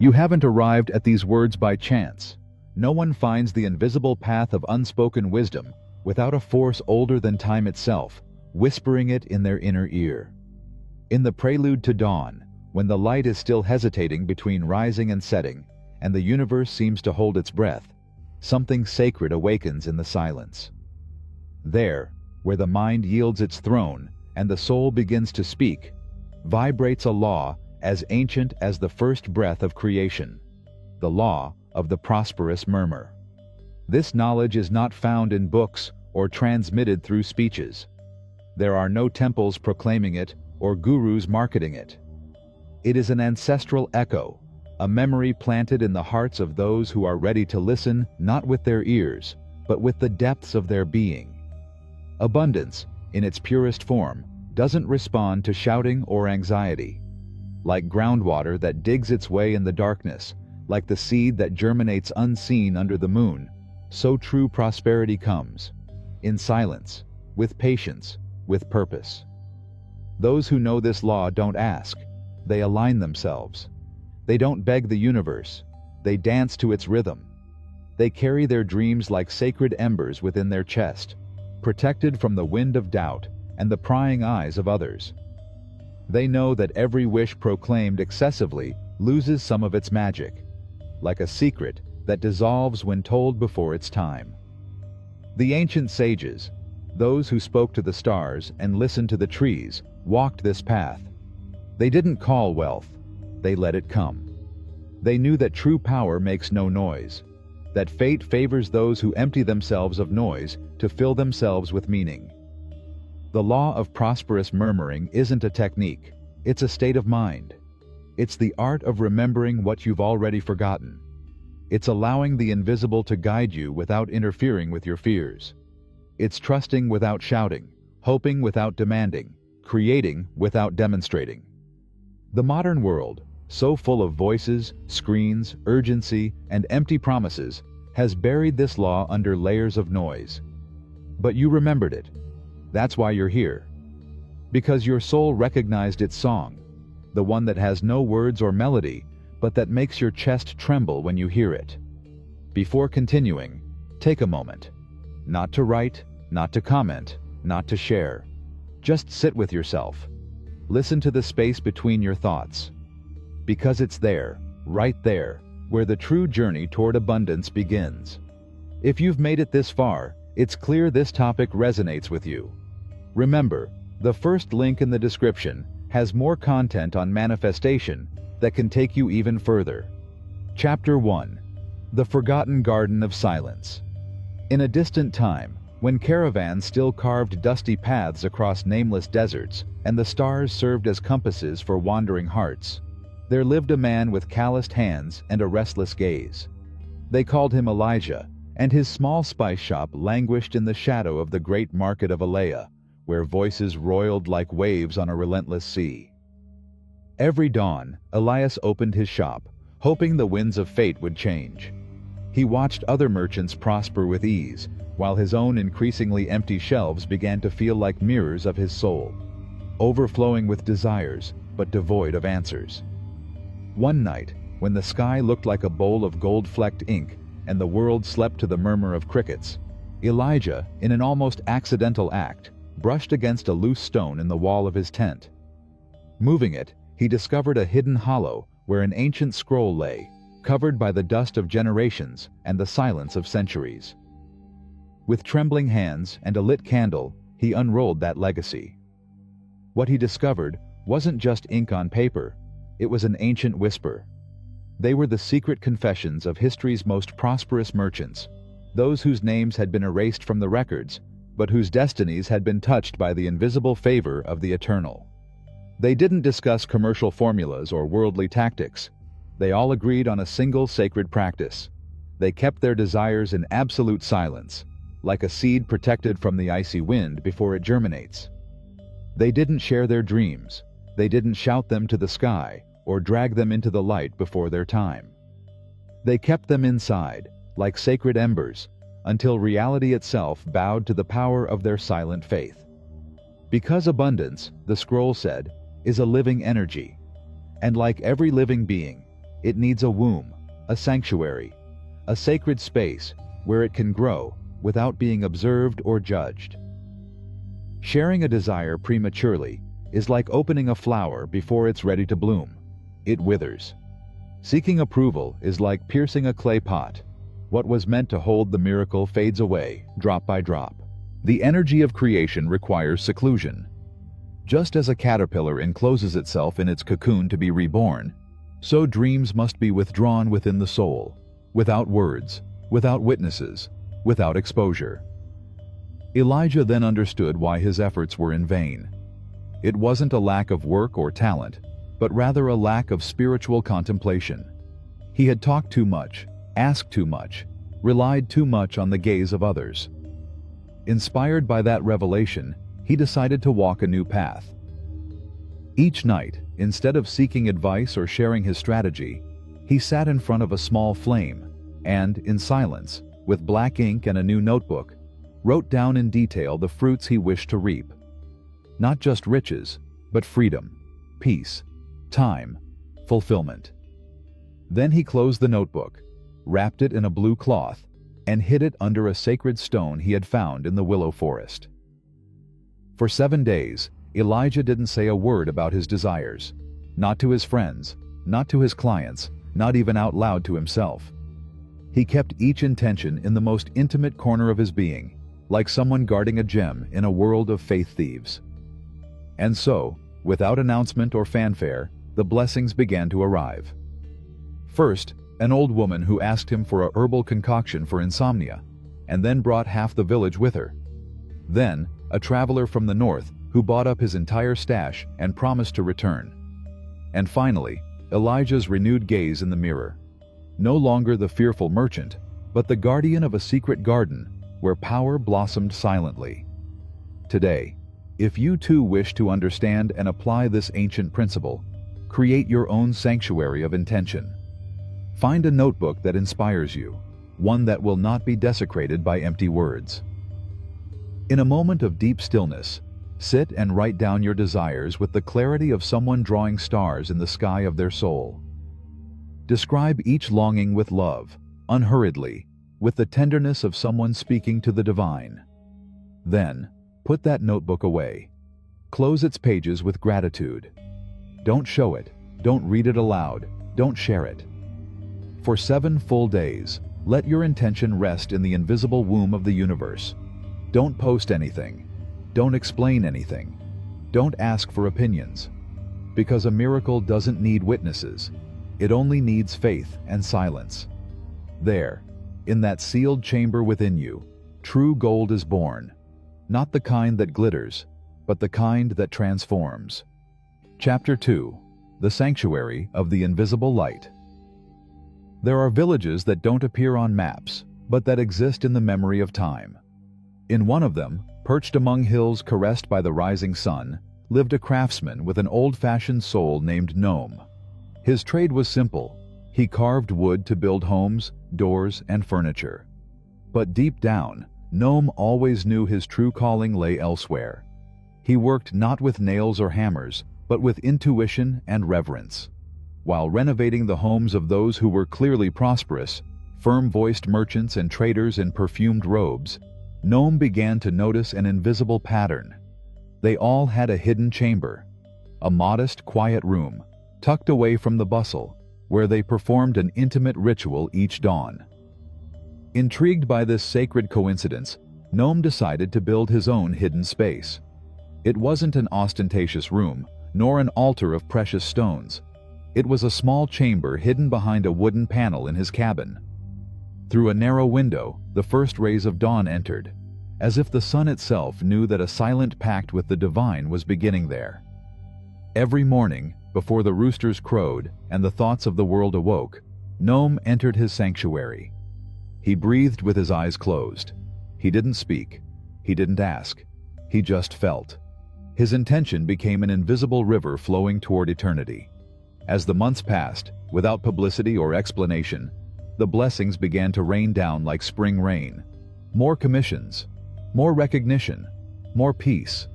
You haven't arrived at these words by chance. No one finds the invisible path of unspoken wisdom without a force older than time itself, whispering it in their inner ear. In the prelude to dawn, when the light is still hesitating between rising and setting, and the universe seems to hold its breath, something sacred awakens in the silence. There, where the mind yields its throne and the soul begins to speak, vibrates a law as ancient as the first breath of creation, the law of the prosperous murmur. This knowledge is not found in books or transmitted through speeches. There are no temples proclaiming it or gurus marketing it. It is an ancestral echo, a memory planted in the hearts of those who are ready to listen not with their ears, but with the depths of their being. Abundance, in its purest form, doesn't respond to shouting or anxiety. Like groundwater that digs its way in the darkness, like the seed that germinates unseen under the moon, so true prosperity comes, in silence, with patience, with purpose. Those who know this law don't ask, they align themselves. They don't beg the universe, they dance to its rhythm. They carry their dreams like sacred embers within their chest, protected from the wind of doubt and the prying eyes of others. They know that every wish proclaimed excessively loses some of its magic, like a secret that dissolves when told before its time. The ancient sages, those who spoke to the stars and listened to the trees, walked this path. They didn't call wealth, they let it come. They knew that true power makes no noise, that fate favors those who empty themselves of noise to fill themselves with meaning. The law of prosperous murmuring isn't a technique, it's a state of mind. It's the art of remembering what you've already forgotten. It's allowing the invisible to guide you without interfering with your fears. It's trusting without shouting, hoping without demanding, creating without demonstrating. The modern world, so full of voices, screens, urgency, and empty promises, has buried this law under layers of noise. But you remembered it. That's why you're here. Because your soul recognized its song, the one that has no words or melody, but that makes your chest tremble when you hear it. Before continuing, take a moment. Not to write, not to comment, not to share. Just sit with yourself. Listen to the space between your thoughts. Because it's there, right there, where the true journey toward abundance begins. If you've made it this far, it's clear this topic resonates with you. Remember, the first link in the description has more content on manifestation that can take you even further. Chapter 1. The Forgotten Garden of Silence. In a distant time, when caravans still carved dusty paths across nameless deserts, and the stars served as compasses for wandering hearts, there lived a man with calloused hands and a restless gaze. They called him Elijah, and his small spice shop languished in the shadow of the great market of Alea, where voices roiled like waves on a relentless sea. Every dawn, Elias opened his shop, hoping the winds of fate would change. He watched other merchants prosper with ease, while his own increasingly empty shelves began to feel like mirrors of his soul, overflowing with desires, but devoid of answers. One night, when the sky looked like a bowl of gold-flecked ink and the world slept to the murmur of crickets, Elijah, in an almost accidental act, brushed against a loose stone in the wall of his tent. Moving it, he discovered a hidden hollow where an ancient scroll lay, covered by the dust of generations and the silence of centuries. With trembling hands and a lit candle, he unrolled that legacy. What he discovered wasn't just ink on paper, it was an ancient whisper. They were the secret confessions of history's most prosperous merchants, those whose names had been erased from the records, but whose destinies had been touched by the invisible favor of the eternal. They didn't discuss commercial formulas or worldly tactics. They all agreed on a single sacred practice. They kept their desires in absolute silence, like a seed protected from the icy wind before it germinates. They didn't share their dreams. They didn't shout them to the sky or drag them into the light before their time. They kept them inside, like sacred embers, until reality itself bowed to the power of their silent faith. Because abundance, the scroll said, is a living energy, and like every living being, It needs a womb, a sanctuary, a sacred space where it can grow without being observed or judged. Sharing a desire prematurely is like opening a flower before it's ready to bloom. It withers. Seeking approval is like piercing a clay pot. What was meant to hold the miracle fades away, drop by drop. The energy of creation requires seclusion. Just as a caterpillar encloses itself in its cocoon to be reborn, so dreams must be withdrawn within the soul, without words, without witnesses, without exposure. Elijah then understood why his efforts were in vain. It wasn't a lack of work or talent, but rather a lack of spiritual contemplation. He had talked too much, asked too much, relied too much on the gaze of others. Inspired by that revelation, he decided to walk a new path. Each night, instead of seeking advice or sharing his strategy, he sat in front of a small flame and, in silence, with black ink and a new notebook, wrote down in detail the fruits he wished to reap. Not just riches, but freedom, peace, time, fulfillment. Then he closed the notebook, wrapped it in a blue cloth, and hid it under a sacred stone he had found in the willow forest. For 7 days, Elijah didn't say a word about his desires, not to his friends, not to his clients, not even out loud to himself. He kept each intention in the most intimate corner of his being, like someone guarding a gem in a world of faith thieves. And so, without announcement or fanfare, the blessings began to arrive. First, an old woman who asked him for a herbal concoction for insomnia, and then brought half the village with her. Then, a traveler from the north who bought up his entire stash and promised to return. And finally, Elijah's renewed gaze in the mirror. No longer the fearful merchant, but the guardian of a secret garden where power blossomed silently. Today, if you too wish to understand and apply this ancient principle, create your own sanctuary of intention. Find a notebook that inspires you, one that will not be desecrated by empty words. In a moment of deep stillness, sit and write down your desires with the clarity of someone drawing stars in the sky of their soul. Describe each longing with love, unhurriedly, with the tenderness of someone speaking to the divine. Then, put that notebook away. Close its pages with gratitude. Don't show it, don't read it aloud, don't share it. For 7 full days, let your intention rest in the invisible womb of the universe. Don't post anything. Don't explain anything. Don't ask for opinions. Because a miracle doesn't need witnesses. It only needs faith and silence. There, in that sealed chamber within you, true gold is born. Not the kind that glitters, but the kind that transforms. Chapter 2: The Sanctuary of the Invisible Light. There are villages that don't appear on maps, but that exist in the memory of time. In one of them, perched among hills caressed by the rising sun, lived a craftsman with an old-fashioned soul named Nome. His trade was simple. He carved wood to build homes, doors, and furniture. But deep down, Nome always knew his true calling lay elsewhere. He worked not with nails or hammers, but with intuition and reverence. While renovating the homes of those who were clearly prosperous, firm-voiced merchants and traders in perfumed robes, Nome began to notice an invisible pattern. They all had a hidden chamber, a modest, quiet room, tucked away from the bustle, where they performed an intimate ritual each dawn. Intrigued by this sacred coincidence, Nome decided to build his own hidden space. It wasn't an ostentatious room, nor an altar of precious stones. It was a small chamber hidden behind a wooden panel in his cabin. Through a narrow window, the first rays of dawn entered, as if the sun itself knew that a silent pact with the divine was beginning there. Every morning, before the roosters crowed and the thoughts of the world awoke, Nome entered his sanctuary. He breathed with his eyes closed. He didn't speak. He didn't ask. He just felt. His intention became an invisible river flowing toward eternity. As the months passed, without publicity or explanation, the blessings began to rain down like spring rain. More commissions, more recognition, more peace.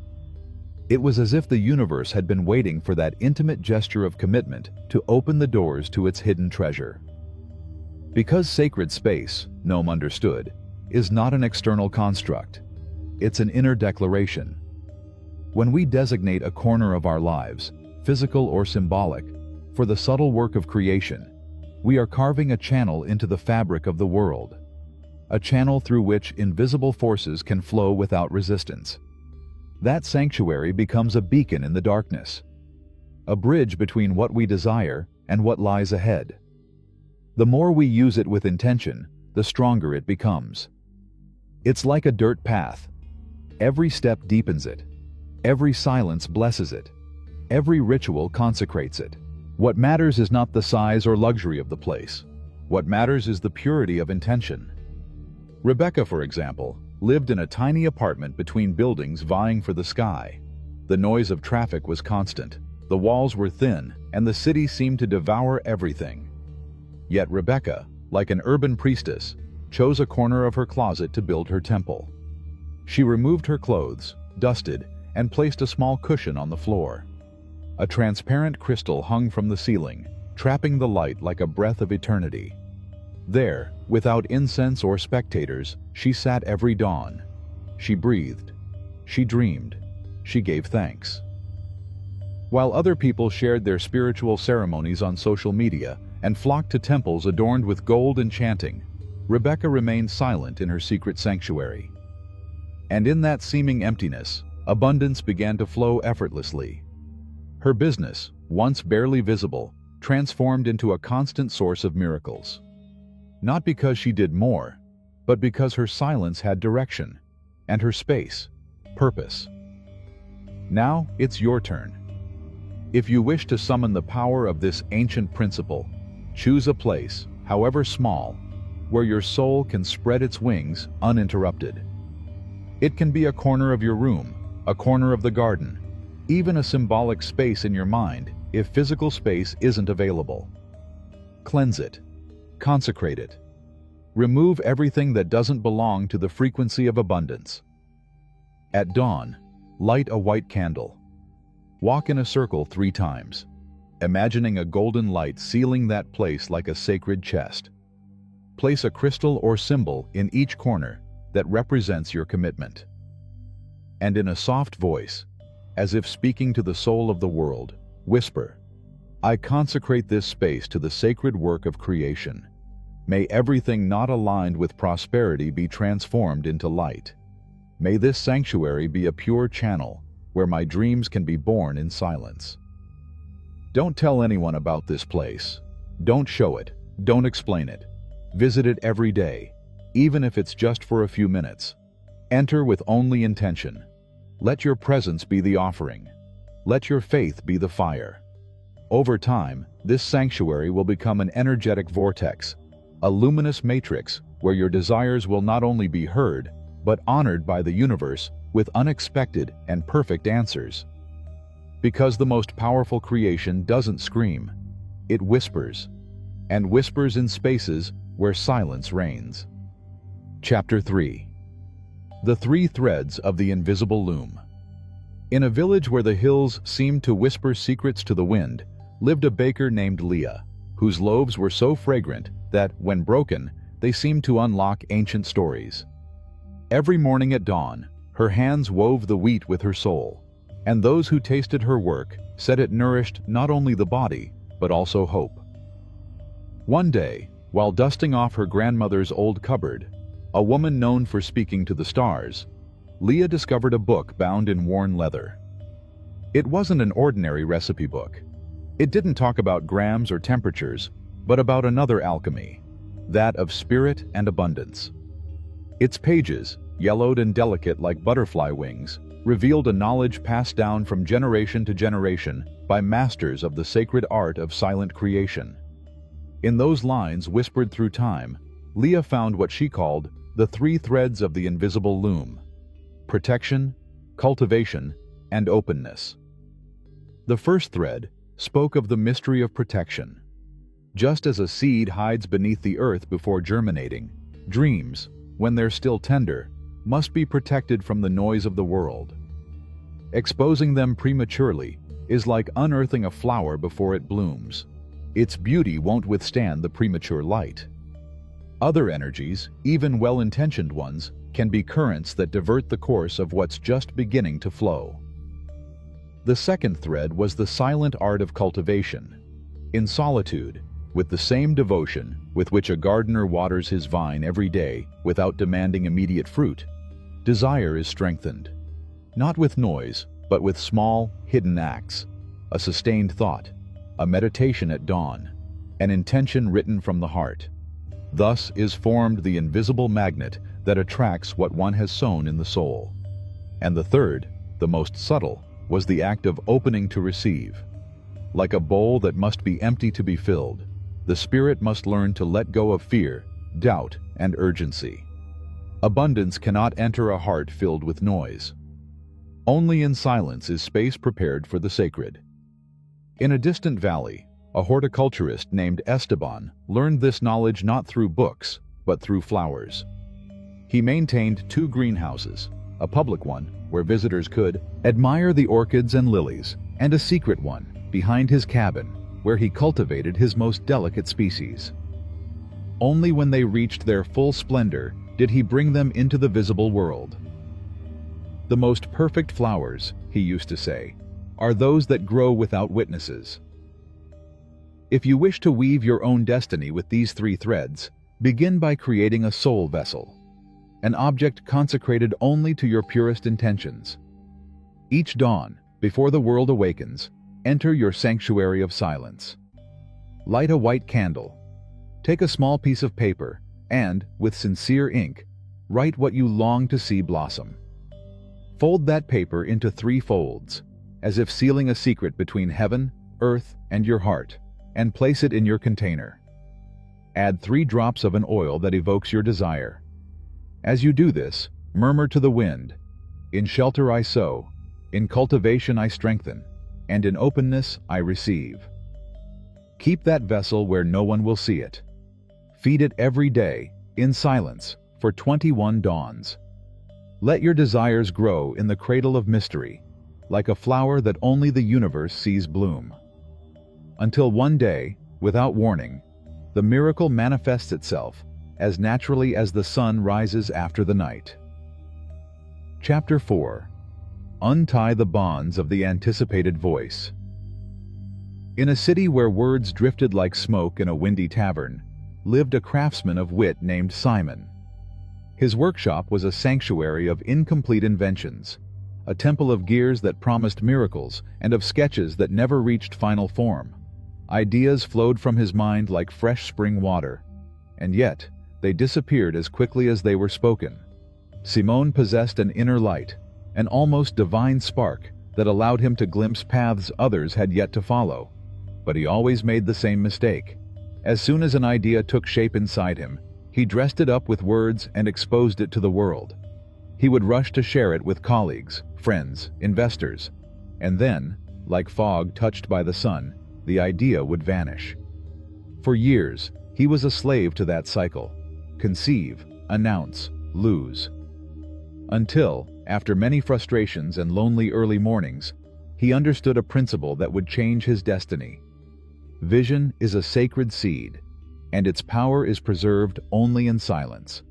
It was as if the universe had been waiting for that intimate gesture of commitment to open the doors to its hidden treasure. Because sacred space, Noam understood, is not an external construct. It's an inner declaration. When we designate a corner of our lives, physical or symbolic, for the subtle work of creation, we are carving a channel into the fabric of the world, a channel through which invisible forces can flow without resistance. That sanctuary becomes a beacon in the darkness, a bridge between what we desire and what lies ahead. The more we use it with intention, the stronger it becomes. It's like a dirt path. Every step deepens it. Every silence blesses it. Every ritual consecrates it. What matters is not the size or luxury of the place. What matters is the purity of intention. Rebecca, for example, lived in a tiny apartment between buildings vying for the sky. The noise of traffic was constant, the walls were thin, and the city seemed to devour everything. Yet Rebecca, like an urban priestess, chose a corner of her closet to build her temple. She removed her clothes, dusted, and placed a small cushion on the floor. A transparent crystal hung from the ceiling, trapping the light like a breath of eternity. There, without incense or spectators, she sat every dawn. She breathed. She dreamed. She gave thanks. While other people shared their spiritual ceremonies on social media and flocked to temples adorned with gold and chanting, Rebecca remained silent in her secret sanctuary. And in that seeming emptiness, abundance began to flow effortlessly. Her business, once barely visible, transformed into a constant source of miracles. Not because she did more, but because her silence had direction, and her space, purpose. Now it's your turn. If you wish to summon the power of this ancient principle, choose a place, however small, where your soul can spread its wings uninterrupted. It can be a corner of your room, a corner of the garden, even a symbolic space in your mind if physical space isn't available. Cleanse it. Consecrate it. Remove everything that doesn't belong to the frequency of abundance. At dawn, light a white candle. Walk in a circle 3 times, imagining a golden light sealing that place like a sacred chest. Place a crystal or symbol in each corner that represents your commitment. And in a soft voice, as if speaking to the soul of the world, whisper, "I consecrate this space to the sacred work of creation. May everything not aligned with prosperity be transformed into light. May this sanctuary be a pure channel where my dreams can be born in silence." Don't tell anyone about this place. Don't show it. Don't explain it. Visit it every day, even if it's just for a few minutes. Enter with only intention. Let your presence be the offering. Let your faith be the fire. Over time, this sanctuary will become an energetic vortex, a luminous matrix where your desires will not only be heard, but honored by the universe with unexpected and perfect answers. Because the most powerful creation doesn't scream, it whispers, and whispers in spaces where silence reigns. Chapter 3. The 3 Threads of the Invisible Loom. In a village where the hills seemed to whisper secrets to the wind, lived a baker named Leah, whose loaves were so fragrant that, when broken, they seemed to unlock ancient stories. Every morning at dawn, her hands wove the wheat with her soul, and those who tasted her work said it nourished not only the body, but also hope. One day, while dusting off her grandmother's old cupboard, a woman known for speaking to the stars, Leah discovered a book bound in worn leather. It wasn't an ordinary recipe book. It didn't talk about grams or temperatures, but about another alchemy, that of spirit and abundance. Its pages, yellowed and delicate like butterfly wings, revealed a knowledge passed down from generation to generation by masters of the sacred art of silent creation. In those lines whispered through time, Leah found what she called the 3 threads of the invisible loom: protection, cultivation, and openness. The first thread spoke of the mystery of protection. Just as a seed hides beneath the earth before germinating, dreams, when they're still tender, must be protected from the noise of the world. Exposing them prematurely is like unearthing a flower before it blooms. Its beauty won't withstand the premature light. Other energies, even well-intentioned ones, can be currents that divert the course of what's just beginning to flow. The second thread was the silent art of cultivation. In solitude, with the same devotion with which a gardener waters his vine every day without demanding immediate fruit, desire is strengthened. Not with noise, but with small, hidden acts, a sustained thought, a meditation at dawn, an intention written from the heart. Thus is formed the invisible magnet that attracts what one has sown in the soul. And the third, the most subtle, was the act of opening to receive. Like a bowl that must be empty to be filled, the spirit must learn to let go of fear, doubt, and urgency. Abundance cannot enter a heart filled with noise. Only in silence is space prepared for the sacred. In a distant valley, a horticulturist named Esteban learned this knowledge not through books, but through flowers. He maintained 2 greenhouses, a public one where visitors could admire the orchids and lilies, and a secret one behind his cabin where he cultivated his most delicate species. Only when they reached their full splendor did he bring them into the visible world. The most perfect flowers, he used to say, are those that grow without witnesses. If you wish to weave your own destiny with these 3 threads, begin by creating a soul vessel, an object consecrated only to your purest intentions. Each dawn, before the world awakens, enter your sanctuary of silence. Light a white candle. Take a small piece of paper and, with sincere ink, write what you long to see blossom. Fold that paper into 3 folds, as if sealing a secret between heaven, earth, and your heart, and place it in your container. Add 3 drops of an oil that evokes your desire. As you do this, murmur to the wind, "In shelter I sow, in cultivation I strengthen, and in openness I receive." Keep that vessel where no one will see it. Feed it every day, in silence, for 21 dawns. Let your desires grow in the cradle of mystery, like a flower that only the universe sees bloom. Until one day, without warning, the miracle manifests itself as naturally as the sun rises after the night. Chapter 4. Untie the bonds of the anticipated voice. In a city where words drifted like smoke in a windy tavern, lived a craftsman of wit named Simon. His workshop was a sanctuary of incomplete inventions, a temple of gears that promised miracles and of sketches that never reached final form. Ideas flowed from his mind like fresh spring water, and yet they disappeared as quickly as they were spoken. Simon possessed an inner light, an almost divine spark that allowed him to glimpse paths others had yet to follow. But he always made the same mistake. As soon as an idea took shape inside him, he dressed it up with words and exposed it to the world. He would rush to share it with colleagues, friends, investors, and then, like fog touched by the sun, the idea would vanish. For years, he was a slave to that cycle: conceive, announce, lose. Until, after many frustrations and lonely early mornings, he understood a principle that would change his destiny. Vision is a sacred seed, and its power is preserved only in silence.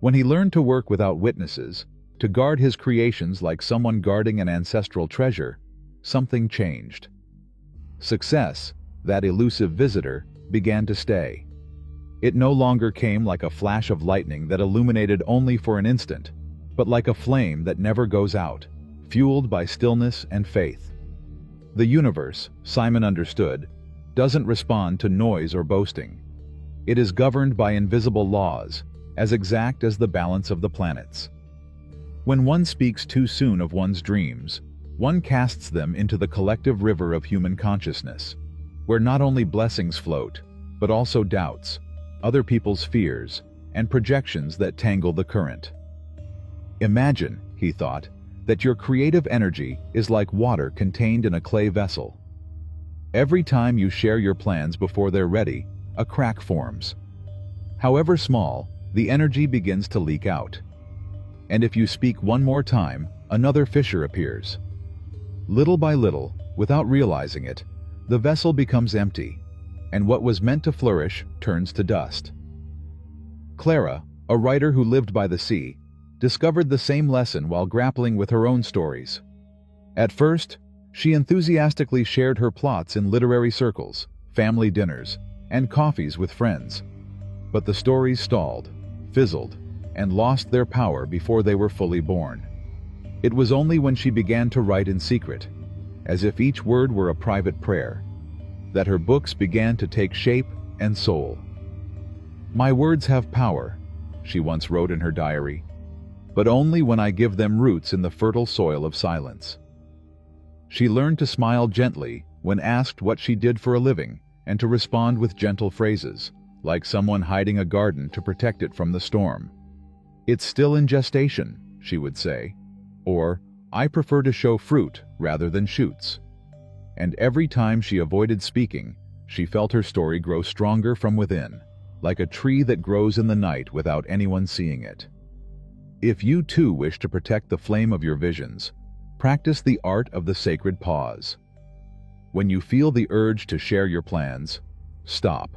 When he learned to work without witnesses, to guard his creations like someone guarding an ancestral treasure, something changed. Success, that elusive visitor, began to stay. It no longer came like a flash of lightning that illuminated only for an instant, but like a flame that never goes out, fueled by stillness and faith. The universe, Simon understood, doesn't respond to noise or boasting. It is governed by invisible laws, as exact as the balance of the planets. When one speaks too soon of one's dreams, one casts them into the collective river of human consciousness, where not only blessings float, but also doubts, other people's fears, and projections that tangle the current. Imagine, he thought, that your creative energy is like water contained in a clay vessel. Every time you share your plans before they're ready, a crack forms. However small, the energy begins to leak out. And if you speak one more time, another fissure appears. Little by little, without realizing it, the vessel becomes empty, and what was meant to flourish turns to dust. Clara, a writer who lived by the sea, discovered the same lesson while grappling with her own stories. At first, she enthusiastically shared her plots in literary circles, family dinners, and coffees with friends. But the stories stalled, fizzled, and lost their power before they were fully born. It was only when she began to write in secret, as if each word were a private prayer, that her books began to take shape and soul. "My words have power," she once wrote in her diary, "but only when I give them roots in the fertile soil of silence." She learned to smile gently when asked what she did for a living, and to respond with gentle phrases, like someone hiding a garden to protect it from the storm. "It's still in gestation," she would say, or "I prefer to show fruit rather than shoots." And every time she avoided speaking, she felt her story grow stronger from within, like a tree that grows in the night without anyone seeing it. If you too wish to protect the flame of your visions, practice the art of the sacred pause. When you feel the urge to share your plans, stop.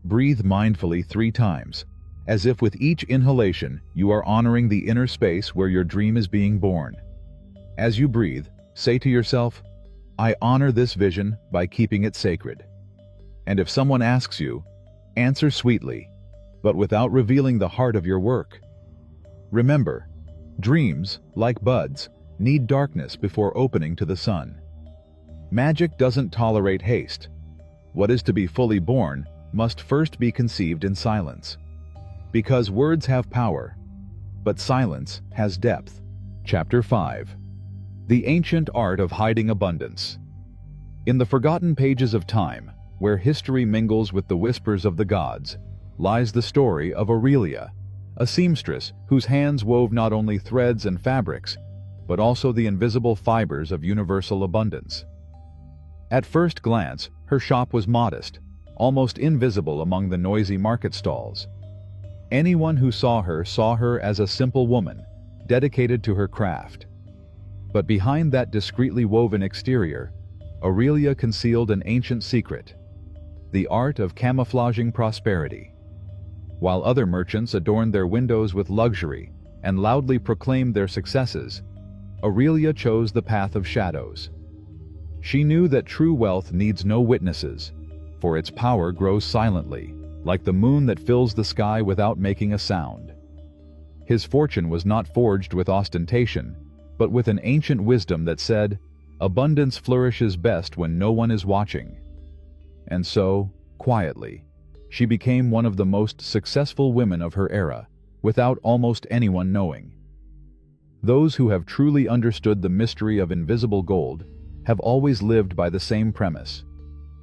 Breathe mindfully 3 times, as if with each inhalation you are honoring the inner space where your dream is being born. As you breathe, say to yourself, "I honor this vision by keeping it sacred." And if someone asks you, answer sweetly, but without revealing the heart of your work. Remember, dreams, like buds, need darkness before opening to the sun. Magic doesn't tolerate haste. What is to be fully born must first be conceived in silence. Because words have power, but silence has depth. Chapter 5. The Ancient Art of Hiding Abundance. In the forgotten pages of time, where history mingles with the whispers of the gods, lies the story of Aurelia, a seamstress whose hands wove not only threads and fabrics, but also the invisible fibers of universal abundance. At first glance, her shop was modest, almost invisible among the noisy market stalls. Anyone who saw her as a simple woman, dedicated to her craft. But behind that discreetly woven exterior, Aurelia concealed an ancient secret: the art of camouflaging prosperity. While other merchants adorned their windows with luxury and loudly proclaimed their successes, Aurelia chose the path of shadows. She knew that true wealth needs no witnesses, for its power grows silently, like the moon that fills the sky without making a sound. His fortune was not forged with ostentation, but with an ancient wisdom that said, "Abundance flourishes best when no one is watching." And so, quietly, she became one of the most successful women of her era, without almost anyone knowing. Those who have truly understood the mystery of invisible gold have always lived by the same premise,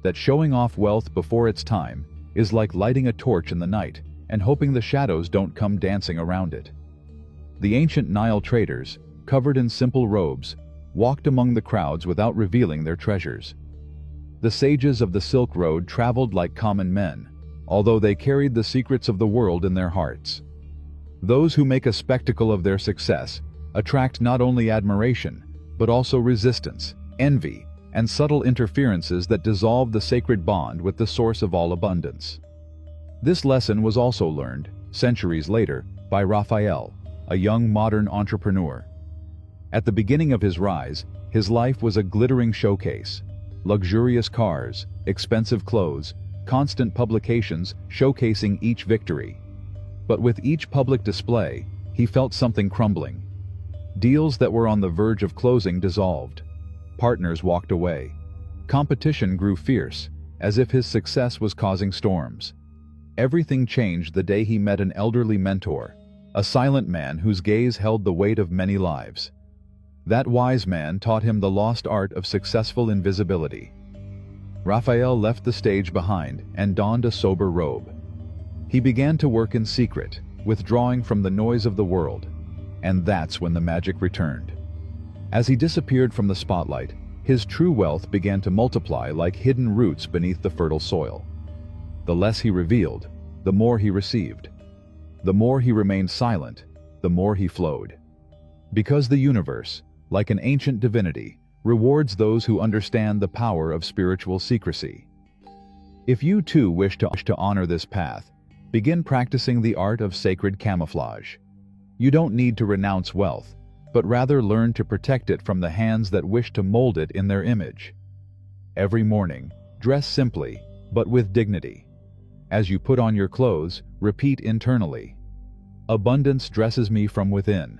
that showing off wealth before its time is like lighting a torch in the night and hoping the shadows don't come dancing around it. The ancient Nile traders, covered in simple robes, walked among the crowds without revealing their treasures. The sages of the Silk Road traveled like common men, although they carried the secrets of the world in their hearts. Those who make a spectacle of their success attract not only admiration, but also resistance, envy, and subtle interferences that dissolve the sacred bond with the source of all abundance. This lesson was also learned, centuries later, by Raphael, a young modern entrepreneur. At the beginning of his rise, his life was a glittering showcase: luxurious cars, expensive clothes, constant publications showcasing each victory. But with each public display, he felt something crumbling. Deals that were on the verge of closing dissolved. Partners walked away. Competition grew fierce, as if his success was causing storms. Everything changed the day he met an elderly mentor, a silent man whose gaze held the weight of many lives. That wise man taught him the lost art of successful invisibility. Raphael left the stage behind and donned a sober robe. He began to work in secret, withdrawing from the noise of the world, and that's when the magic returned. As he disappeared from the spotlight, his true wealth began to multiply like hidden roots beneath the fertile soil. The less he revealed, the more he received. The more he remained silent, the more he flowed. Because the universe, like an ancient divinity, rewards those who understand the power of spiritual secrecy. If you too wish to honor this path, begin practicing the art of sacred camouflage. You don't need to renounce wealth, but rather learn to protect it from the hands that wish to mold it in their image. Every morning, dress simply, but with dignity. As you put on your clothes, repeat internally, "Abundance dresses me from within."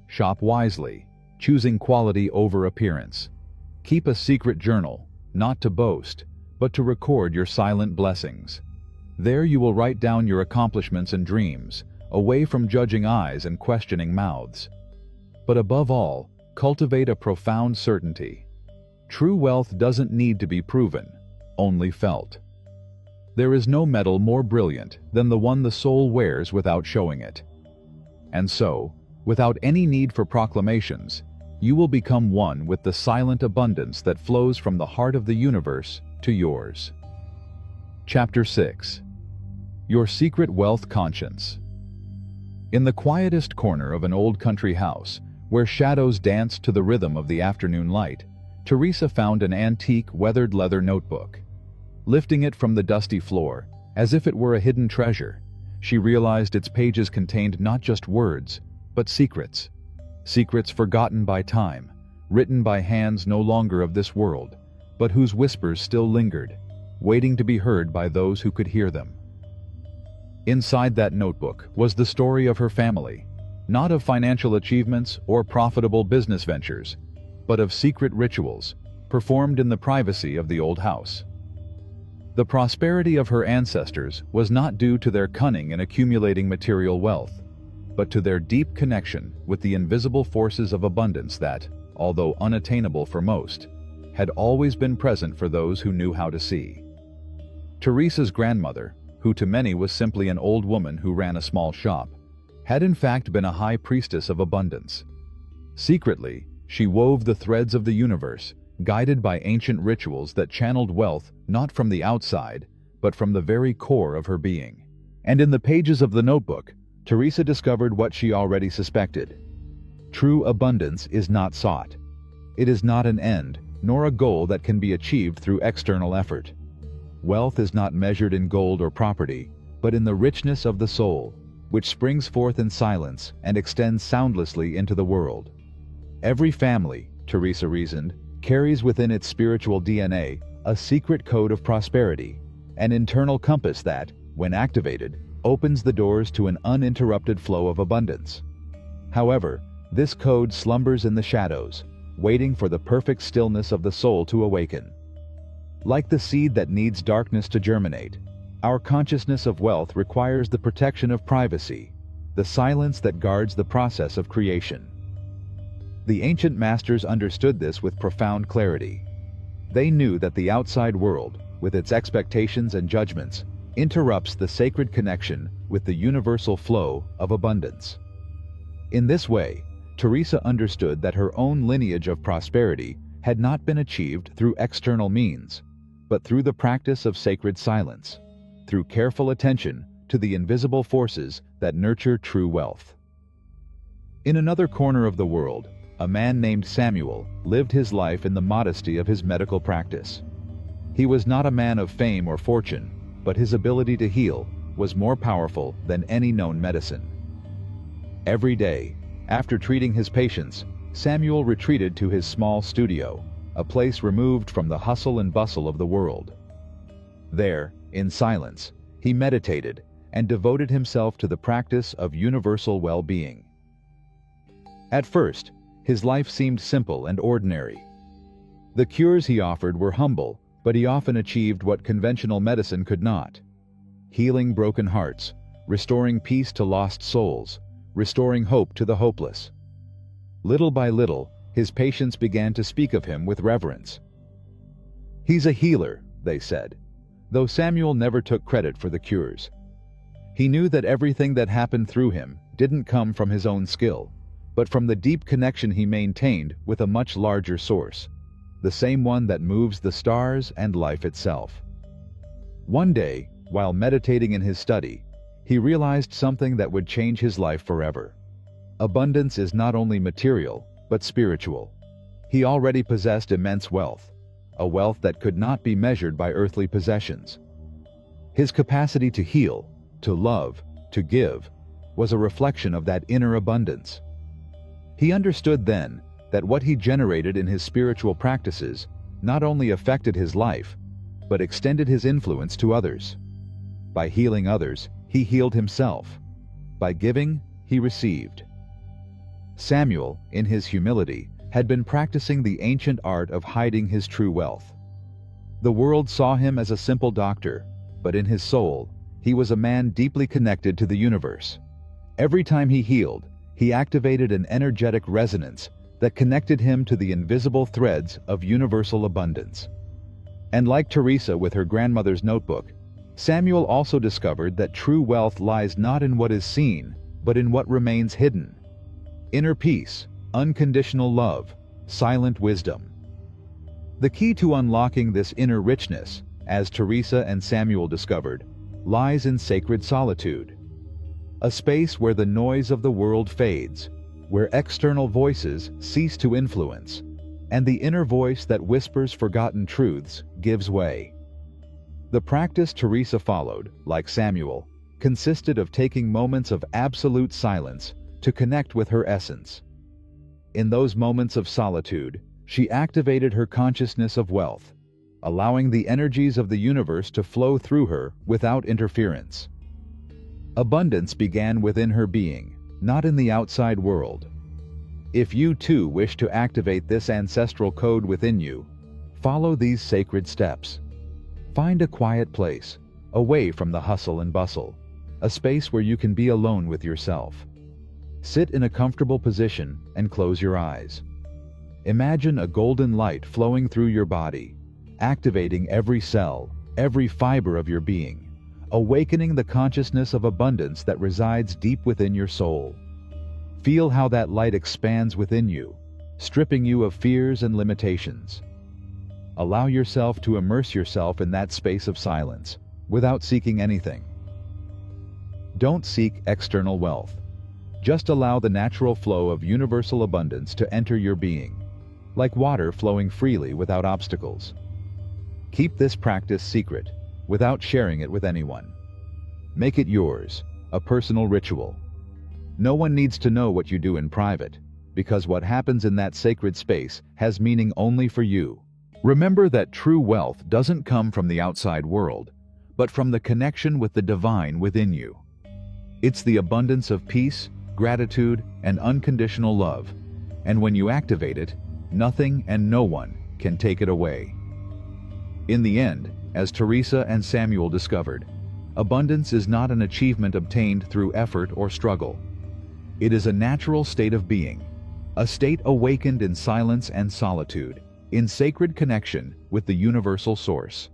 Shop wisely, choosing quality over appearance. Keep a secret journal, not to boast, but to record your silent blessings. There you will write down your accomplishments and dreams, away from judging eyes and questioning mouths. But above all, cultivate a profound certainty. True wealth doesn't need to be proven, only felt. There is no metal more brilliant than the one the soul wears without showing it. And so, without any need for proclamations, you will become one with the silent abundance that flows from the heart of the universe to yours. Chapter 6. Your Secret Wealth Conscience. In the quietest corner of an old country house, where shadows danced to the rhythm of the afternoon light, Teresa found an antique, weathered leather notebook. Lifting it from the dusty floor, as if it were a hidden treasure, she realized its pages contained not just words, but secrets. Secrets forgotten by time, written by hands no longer of this world, but whose whispers still lingered, waiting to be heard by those who could hear them. Inside that notebook was the story of her family, not of financial achievements or profitable business ventures, but of secret rituals performed in the privacy of the old house. The prosperity of her ancestors was not due to their cunning in accumulating material wealth, but to their deep connection with the invisible forces of abundance that, although unattainable for most, had always been present for those who knew how to see. Teresa's grandmother, who to many was simply an old woman who ran a small shop, had in fact been a high priestess of abundance. Secretly, she wove the threads of the universe, guided by ancient rituals that channeled wealth not from the outside, but from the very core of her being. And in the pages of the notebook, Teresa discovered what she already suspected. True abundance is not sought. It is not an end, nor a goal that can be achieved through external effort. Wealth is not measured in gold or property, but in the richness of the soul, which springs forth in silence and extends soundlessly into the world. Every family, Teresa reasoned, carries within its spiritual DNA a secret code of prosperity, an internal compass that, when activated, opens the doors to an uninterrupted flow of abundance. However, this code slumbers in the shadows, waiting for the perfect stillness of the soul to awaken. Like the seed that needs darkness to germinate, our consciousness of wealth requires the protection of privacy, the silence that guards the process of creation. The ancient masters understood this with profound clarity. They knew that the outside world, with its expectations and judgments, interrupts the sacred connection with the universal flow of abundance. In this way, Teresa understood that her own lineage of prosperity had not been achieved through external means, but through the practice of sacred silence, through careful attention to the invisible forces that nurture true wealth. In another corner of the world, a man named Samuel lived his life in the modesty of his medical practice. He was not a man of fame or fortune, but his ability to heal was more powerful than any known medicine. Every day, after treating his patients, Samuel retreated to his small studio, a place removed from the hustle and bustle of the world. There, in silence, he meditated and devoted himself to the practice of universal well-being. At first, his life seemed simple and ordinary. The cures he offered were humble, but he often achieved what conventional medicine could not: healing broken hearts, restoring peace to lost souls, restoring hope to the hopeless. Little by little, his patients began to speak of him with reverence. "He's a healer," they said, though Samuel never took credit for the cures. He knew that everything that happened through him didn't come from his own skill, but from the deep connection he maintained with a much larger source, the same one that moves the stars and life itself. One day, while meditating in his study, he realized something that would change his life forever. Abundance is not only material, but spiritual. He already possessed immense wealth, a wealth that could not be measured by earthly possessions. His capacity to heal, to love, to give, was a reflection of that inner abundance. He understood then that what he generated in his spiritual practices not only affected his life, but extended his influence to others. By healing others, he healed himself. By giving, he received. Samuel, in his humility, had been practicing the ancient art of hiding his true wealth. The world saw him as a simple doctor, but in his soul, he was a man deeply connected to the universe. Every time he healed, he activated an energetic resonance that connected him to the invisible threads of universal abundance. And like Teresa with her grandmother's notebook, Samuel also discovered that true wealth lies not in what is seen, but in what remains hidden. Inner peace, unconditional love, silent wisdom. The key to unlocking this inner richness, as Teresa and Samuel discovered, lies in sacred solitude. A space where the noise of the world fades, where external voices cease to influence, and the inner voice that whispers forgotten truths gives way. The practice Teresa followed, like Samuel, consisted of taking moments of absolute silence to connect with her essence. In those moments of solitude, she activated her consciousness of wealth, allowing the energies of the universe to flow through her without interference. Abundance began within her being, not in the outside world. If you too wish to activate this ancestral code within you, follow these sacred steps. Find a quiet place, away from the hustle and bustle, a space where you can be alone with yourself. Sit in a comfortable position and close your eyes. Imagine a golden light flowing through your body, activating every cell, every fiber of your being, awakening the consciousness of abundance that resides deep within your soul. Feel how that light expands within you, stripping you of fears and limitations. Allow yourself to immerse yourself in that space of silence, without seeking anything. Don't seek external wealth. Just allow the natural flow of universal abundance to enter your being, like water flowing freely without obstacles. Keep this practice secret, without sharing it with anyone. Make it yours, a personal ritual. No one needs to know what you do in private, because what happens in that sacred space has meaning only for you. Remember that true wealth doesn't come from the outside world, but from the connection with the divine within you. It's the abundance of peace, gratitude, and unconditional love, and when you activate it, nothing and no one can take it away. In the end, as Teresa and Samuel discovered, abundance is not an achievement obtained through effort or struggle. It is a natural state of being, a state awakened in silence and solitude, in sacred connection with the universal source.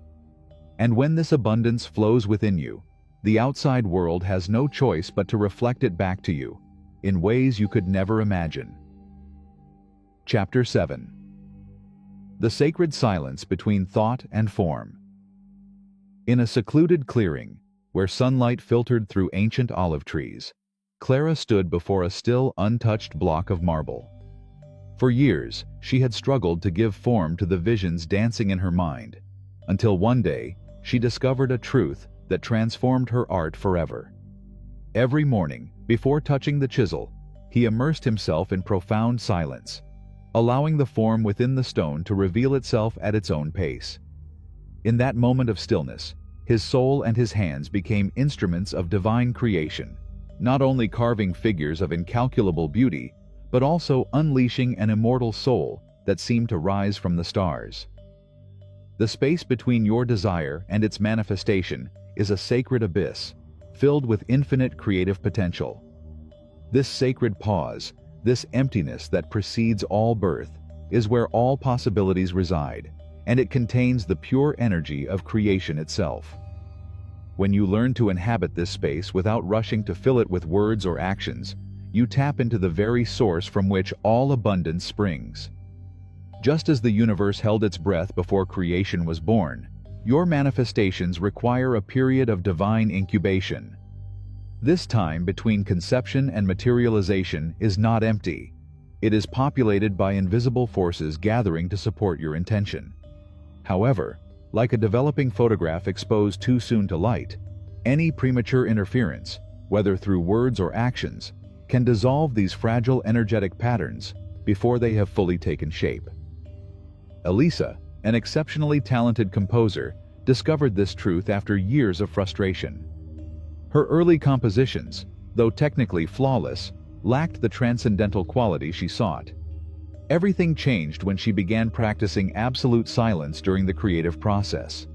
And when this abundance flows within you, the outside world has no choice but to reflect it back to you, in ways you could never imagine. Chapter 7. The Sacred Silence Between Thought and Form. In a secluded clearing, where sunlight filtered through ancient olive trees, Clara stood before a still untouched block of marble. For years, she had struggled to give form to the visions dancing in her mind, until one day, she discovered a truth that transformed her art forever. Every morning, before touching the chisel, he immersed himself in profound silence, allowing the form within the stone to reveal itself at its own pace. In that moment of stillness, his soul and his hands became instruments of divine creation, not only carving figures of incalculable beauty, but also unleashing an immortal soul that seemed to rise from the stars. The space between your desire and its manifestation is a sacred abyss, filled with infinite creative potential. This sacred pause, this emptiness that precedes all birth, is where all possibilities reside, and it contains the pure energy of creation itself. When you learn to inhabit this space without rushing to fill it with words or actions, you tap into the very source from which all abundance springs. Just as the universe held its breath before creation was born, your manifestations require a period of divine incubation. This time between conception and materialization is not empty. It is populated by invisible forces gathering to support your intention. However, like a developing photograph exposed too soon to light, any premature interference, whether through words or actions, can dissolve these fragile energetic patterns before they have fully taken shape. Elisa, an exceptionally talented composer, discovered this truth after years of frustration. Her early compositions, though technically flawless, lacked the transcendental quality she sought. Everything changed when she began practicing absolute silence during the creative process.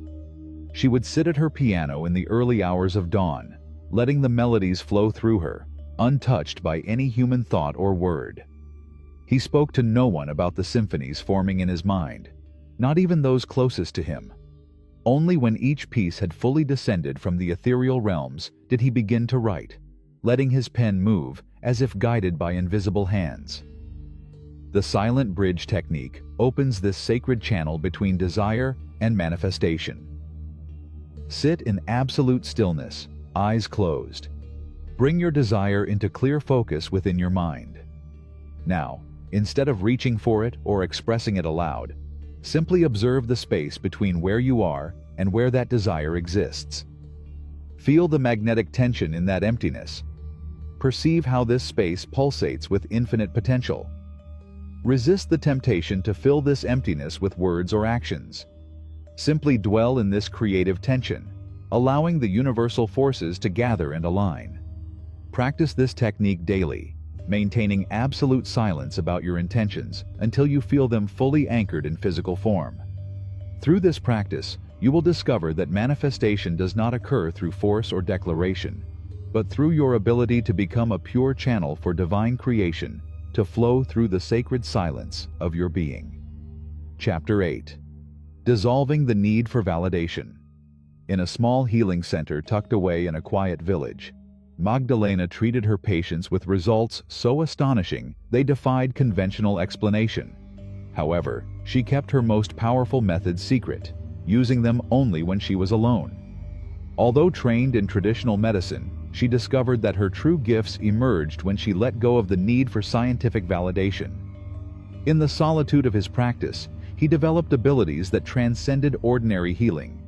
She would sit at her piano in the early hours of dawn, letting the melodies flow through her, untouched by any human thought or word. He spoke to no one about the symphonies forming in his mind, not even those closest to him. Only when each piece had fully descended from the ethereal realms did he begin to write, letting his pen move as if guided by invisible hands. The silent bridge technique opens this sacred channel between desire and manifestation. Sit in absolute stillness, eyes closed. Bring your desire into clear focus within your mind. Now, instead of reaching for it or expressing it aloud, simply observe the space between where you are and where that desire exists. Feel the magnetic tension in that emptiness. Perceive how this space pulsates with infinite potential. Resist the temptation to fill this emptiness with words or actions. Simply dwell in this creative tension, allowing the universal forces to gather and align. Practice this technique daily, maintaining absolute silence about your intentions until you feel them fully anchored in physical form. Through this practice, you will discover that manifestation does not occur through force or declaration, but through your ability to become a pure channel for divine creation to flow through the sacred silence of your being. Chapter 8. Dissolving the need for validation. In a small healing center tucked away in a quiet village, Magdalena treated her patients with results so astonishing they defied conventional explanation. However, she kept her most powerful methods secret, using them only when she was alone. Although trained in traditional medicine, she discovered that her true gifts emerged when she let go of the need for scientific validation. In the solitude of his practice, he developed abilities that transcended ordinary healing,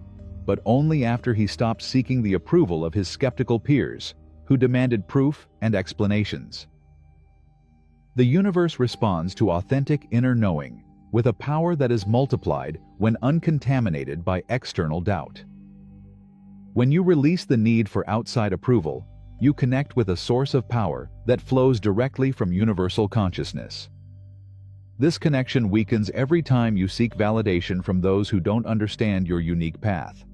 but only after he stopped seeking the approval of his skeptical peers, who demanded proof and explanations. The universe responds to authentic inner knowing with a power that is multiplied when uncontaminated by external doubt. When you release the need for outside approval, you connect with a source of power that flows directly from universal consciousness. This connection weakens every time you seek validation from those who don't understand your unique path.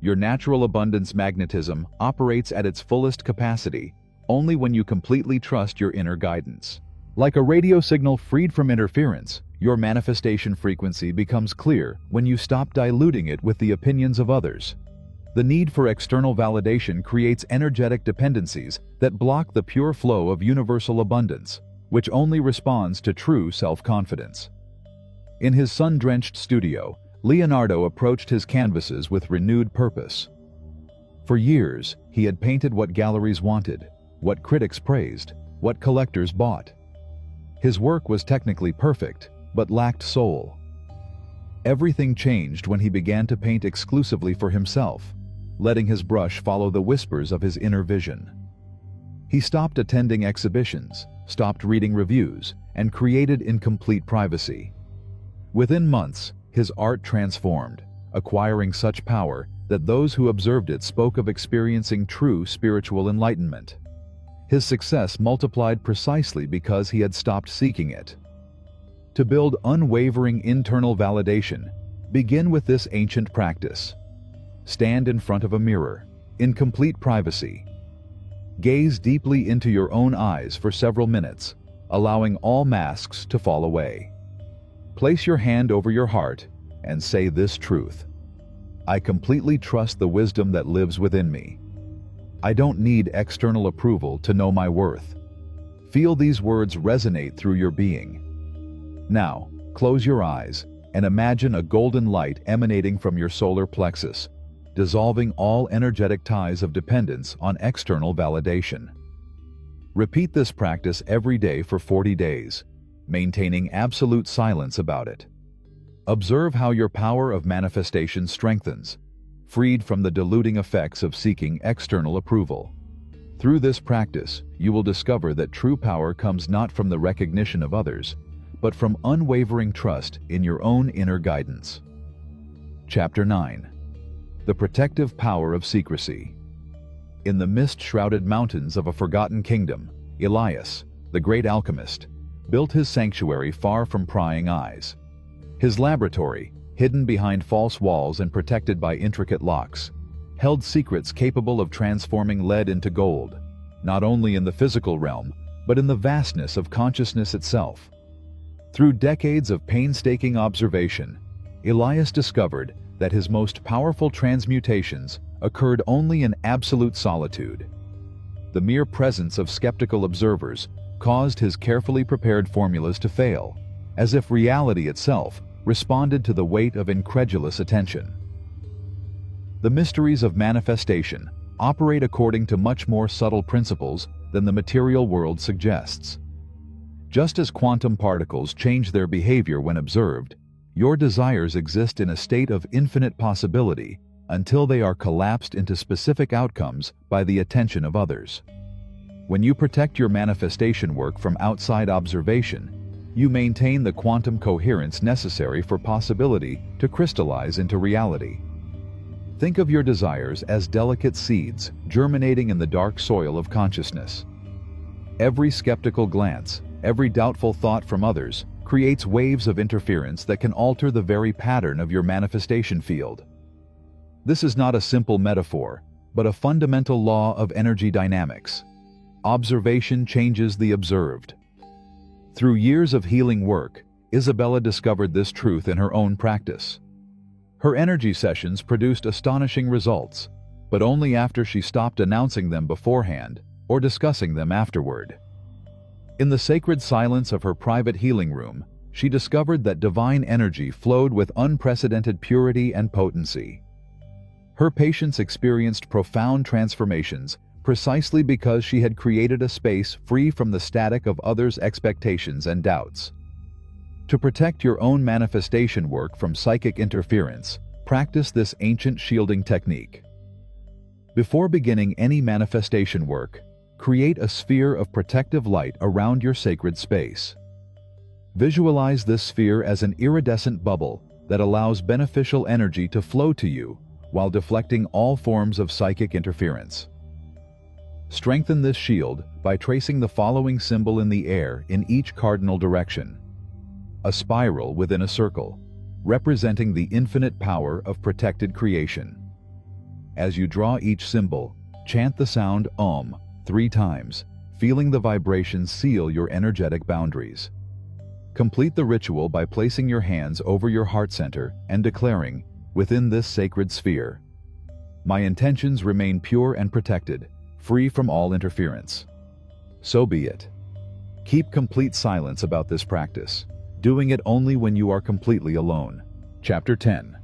Your natural abundance magnetism operates at its fullest capacity only when you completely trust your inner guidance. Like a radio signal freed from interference, your manifestation frequency becomes clear when you stop diluting it with the opinions of others. The need for external validation creates energetic dependencies that block the pure flow of universal abundance, which only responds to true self-confidence. In his sun-drenched studio, Leonardo approached his canvases with renewed purpose. For years, he had painted what galleries wanted, what critics praised, what collectors bought. His work was technically perfect, but lacked soul. Everything changed when he began to paint exclusively for himself, letting his brush follow the whispers of his inner vision. He stopped attending exhibitions, stopped reading reviews, and created in complete privacy. Within months, his art transformed, acquiring such power that those who observed it spoke of experiencing true spiritual enlightenment. His success multiplied precisely because he had stopped seeking it. To build unwavering internal validation, begin with this ancient practice. Stand in front of a mirror, in complete privacy. Gaze deeply into your own eyes for several minutes, allowing all masks to fall away. Place your hand over your heart and say this truth: I completely trust the wisdom that lives within me. I don't need external approval to know my worth. Feel these words resonate through your being. Now, close your eyes and imagine a golden light emanating from your solar plexus, dissolving all energetic ties of dependence on external validation. Repeat this practice every day for 40 days, maintaining absolute silence about it. Observe how your power of manifestation strengthens, freed from the diluting effects of seeking external approval. Through this practice, you will discover that true power comes not from the recognition of others, but from unwavering trust in your own inner guidance. Chapter 9. The Protective Power of Secrecy. In the mist-shrouded mountains of a forgotten kingdom, Elias, the great alchemist, built his sanctuary far from prying eyes. His laboratory, hidden behind false walls and protected by intricate locks, held secrets capable of transforming lead into gold, not only in the physical realm, but in the vastness of consciousness itself. Through decades of painstaking observation, Elias discovered that his most powerful transmutations occurred only in absolute solitude. The mere presence of skeptical observers caused his carefully prepared formulas to fail, as if reality itself responded to the weight of incredulous attention. The mysteries of manifestation operate according to much more subtle principles than the material world suggests. Just as quantum particles change their behavior when observed, your desires exist in a state of infinite possibility until they are collapsed into specific outcomes by the attention of others. When you protect your manifestation work from outside observation, you maintain the quantum coherence necessary for possibility to crystallize into reality. Think of your desires as delicate seeds germinating in the dark soil of consciousness. Every skeptical glance, every doubtful thought from others creates waves of interference that can alter the very pattern of your manifestation field. This is not a simple metaphor, but a fundamental law of energy dynamics. Observation changes the observed. Through years of healing work, Isabella discovered this truth in her own practice. Her energy sessions produced astonishing results, but only after she stopped announcing them beforehand or discussing them afterward. In the sacred silence of her private healing room, she discovered that divine energy flowed with unprecedented purity and potency. Her patients experienced profound transformations precisely because she had created a space free from the static of others' expectations and doubts. To protect your own manifestation work from psychic interference, practice this ancient shielding technique. Before beginning any manifestation work, create a sphere of protective light around your sacred space. Visualize this sphere as an iridescent bubble that allows beneficial energy to flow to you while deflecting all forms of psychic interference. Strengthen this shield by tracing the following symbol in the air in each cardinal direction: a spiral within a circle, representing the infinite power of protected creation. As you draw each symbol, chant the sound Om 3 times, feeling the vibrations seal your energetic boundaries. Complete the ritual by placing your hands over your heart center and declaring, within this sacred sphere, my intentions remain pure and protected, free from all interference. So be it. Keep complete silence about this practice, doing it only when you are completely alone. Chapter 10.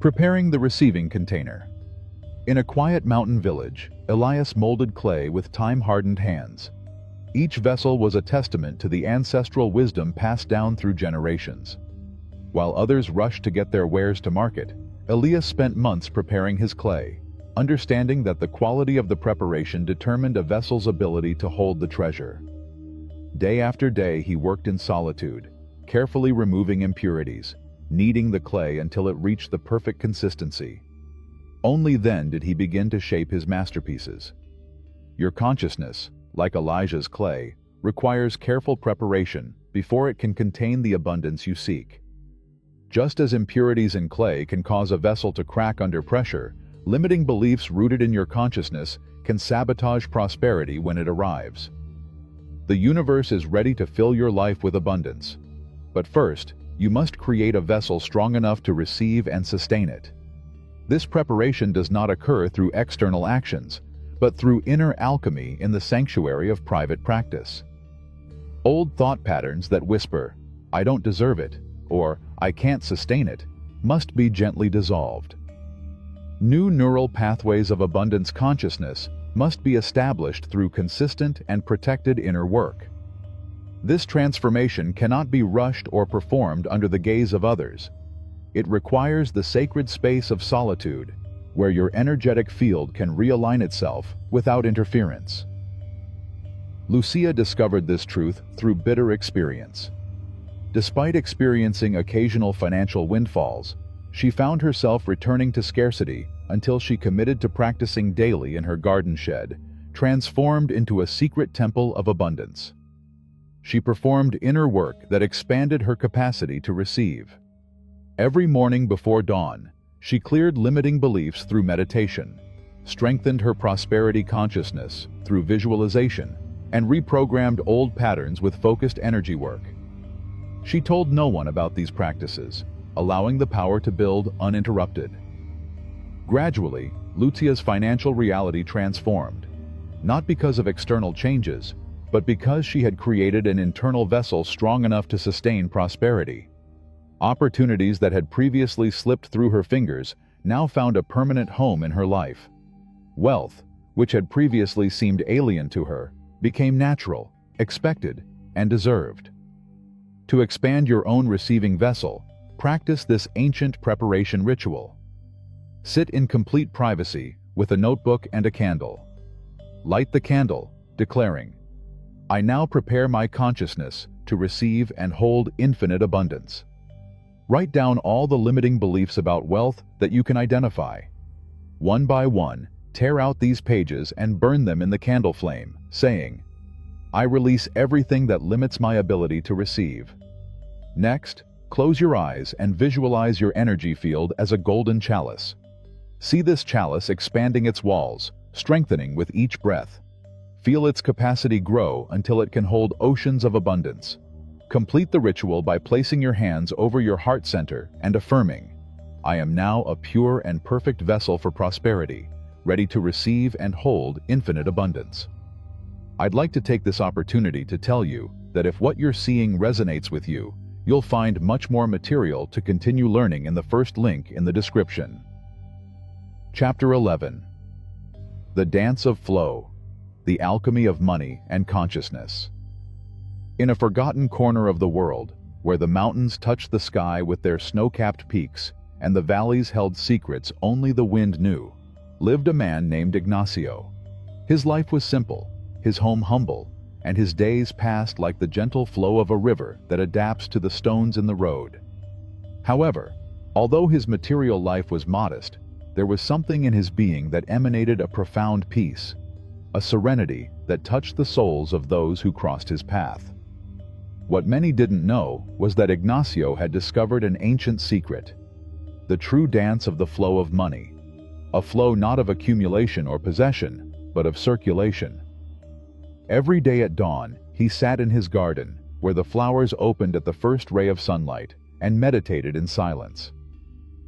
Preparing the Receiving Container. In a quiet mountain village, Elias molded clay with time-hardened hands. Each vessel was a testament to the ancestral wisdom passed down through generations. While others rushed to get their wares to market, Elias spent months preparing his clay, understanding that the quality of the preparation determined a vessel's ability to hold the treasure. Day after day he worked in solitude, carefully removing impurities, kneading the clay until it reached the perfect consistency. Only then did he begin to shape his masterpieces. Your consciousness, like Elijah's clay, requires careful preparation before it can contain the abundance you seek. Just as impurities in clay can cause a vessel to crack under pressure, limiting beliefs rooted in your consciousness can sabotage prosperity when it arrives. The universe is ready to fill your life with abundance. But first, you must create a vessel strong enough to receive and sustain it. This preparation does not occur through external actions, but through inner alchemy in the sanctuary of private practice. Old thought patterns that whisper, "I don't deserve it," or "I can't sustain it," must be gently dissolved. New neural pathways of abundance consciousness must be established through consistent and protected inner work. This transformation cannot be rushed or performed under the gaze of others. It requires the sacred space of solitude, where your energetic field can realign itself without interference. Lucia discovered this truth through bitter experience. Despite experiencing occasional financial windfalls, she found herself returning to scarcity until she committed to practicing daily in her garden shed, transformed into a secret temple of abundance. She performed inner work that expanded her capacity to receive. Every morning before dawn, she cleared limiting beliefs through meditation, strengthened her prosperity consciousness through visualization, and reprogrammed old patterns with focused energy work. She told no one about these practices, allowing the power to build uninterrupted. Gradually, Lucia's financial reality transformed, not because of external changes, but because she had created an internal vessel strong enough to sustain prosperity. Opportunities that had previously slipped through her fingers now found a permanent home in her life. Wealth, which had previously seemed alien to her, became natural, expected, and deserved. To expand your own receiving vessel, practice this ancient preparation ritual. Sit in complete privacy with a notebook and a candle. Light the candle, declaring, "I now prepare my consciousness to receive and hold infinite abundance." Write down all the limiting beliefs about wealth that you can identify. One by one, tear out these pages and burn them in the candle flame, saying, "I release everything that limits my ability to receive." Next, close your eyes and visualize your energy field as a golden chalice. See this chalice expanding its walls, strengthening with each breath. Feel its capacity grow until it can hold oceans of abundance. Complete the ritual by placing your hands over your heart center and affirming, "I am now a pure and perfect vessel for prosperity, ready to receive and hold infinite abundance." I'd like to take this opportunity to tell you that if what you're seeing resonates with you, you'll find much more material to continue learning in the first link in the description. Chapter 11. The Dance of Flow, the Alchemy of Money and Consciousness. In a forgotten corner of the world, where the mountains touched the sky with their snow-capped peaks and the valleys held secrets only the wind knew, lived a man named Ignacio. His life was simple, his home humble, and his days passed like the gentle flow of a river that adapts to the stones in the road. However, although his material life was modest, there was something in his being that emanated a profound peace, a serenity that touched the souls of those who crossed his path. What many didn't know was that Ignacio had discovered an ancient secret, the true dance of the flow of money, a flow not of accumulation or possession, but of circulation. Every day at dawn, he sat in his garden, where the flowers opened at the first ray of sunlight, and meditated in silence.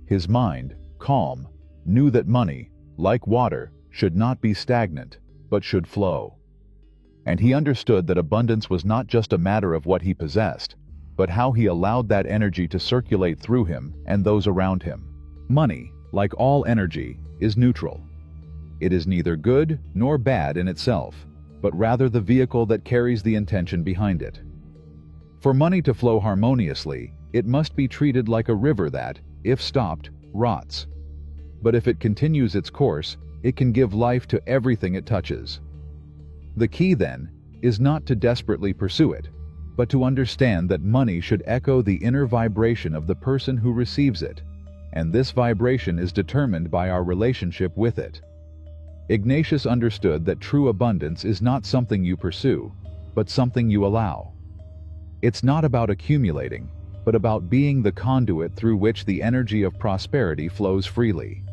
His mind, calm, knew that money, like water, should not be stagnant, but should flow. And he understood that abundance was not just a matter of what he possessed, but how he allowed that energy to circulate through him and those around him. Money, like all energy, is neutral. It is neither good nor bad in itself, but rather the vehicle that carries the intention behind it. For money to flow harmoniously, it must be treated like a river that, if stopped, rots. But if it continues its course, it can give life to everything it touches. The key, then, is not to desperately pursue it, but to understand that money should echo the inner vibration of the person who receives it, and this vibration is determined by our relationship with it. Ignatius understood that true abundance is not something you pursue, but something you allow. It's not about accumulating, but about being the conduit through which the energy of prosperity flows freely.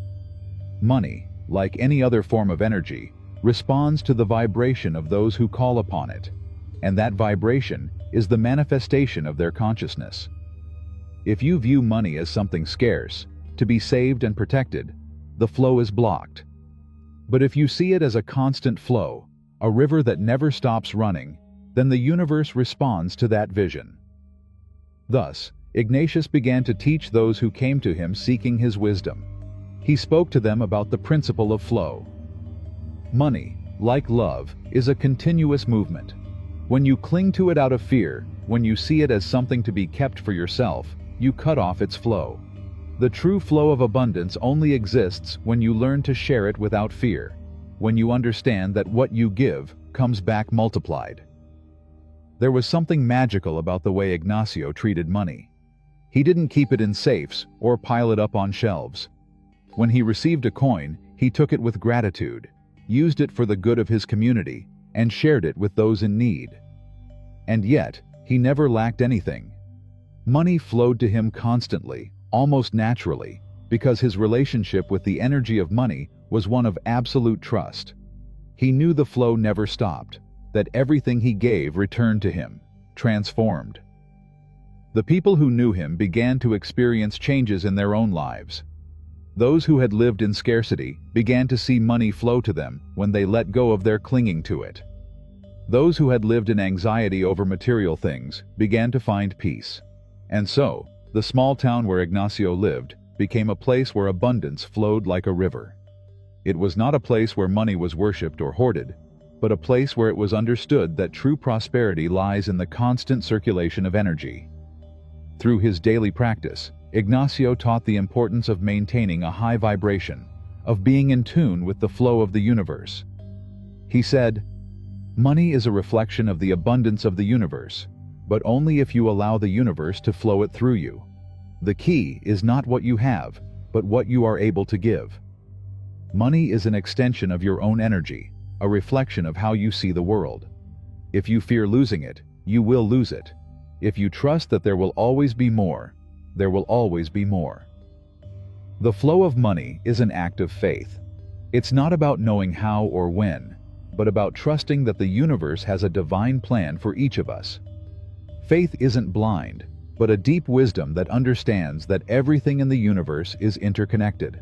Money, like any other form of energy, responds to the vibration of those who call upon it, and that vibration is the manifestation of their consciousness. If you view money as something scarce, to be saved and protected, the flow is blocked. But if you see it as a constant flow, a river that never stops running, then the universe responds to that vision. Thus, Ignatius began to teach those who came to him seeking his wisdom. He spoke to them about the principle of flow. Money, like love, is a continuous movement. When you cling to it out of fear, when you see it as something to be kept for yourself, you cut off its flow. The true flow of abundance only exists when you learn to share it without fear, when you understand that what you give comes back multiplied. There was something magical about the way Ignacio treated money. He didn't keep it in safes or pile it up on shelves. When he received a coin, he took it with gratitude, used it for the good of his community, and shared it with those in need. And yet, he never lacked anything. Money flowed to him constantly, almost naturally, because his relationship with the energy of money was one of absolute trust. He knew the flow never stopped, that everything he gave returned to him, transformed. The people who knew him began to experience changes in their own lives. Those who had lived in scarcity began to see money flow to them when they let go of their clinging to it. Those who had lived in anxiety over material things began to find peace. And so, the small town where Ignacio lived became a place where abundance flowed like a river. It was not a place where money was worshipped or hoarded, but a place where it was understood that true prosperity lies in the constant circulation of energy. Through his daily practice, Ignacio taught the importance of maintaining a high vibration, of being in tune with the flow of the universe. He said, "Money is a reflection of the abundance of the universe, but only if you allow the universe to flow it through you. The key is not what you have, but what you are able to give." Money is an extension of your own energy, a reflection of how you see the world. If you fear losing it, you will lose it. If you trust that there will always be more, there will always be more. The flow of money is an act of faith. It's not about knowing how or when, but about trusting that the universe has a divine plan for each of us. Faith isn't blind, but a deep wisdom that understands that everything in the universe is interconnected.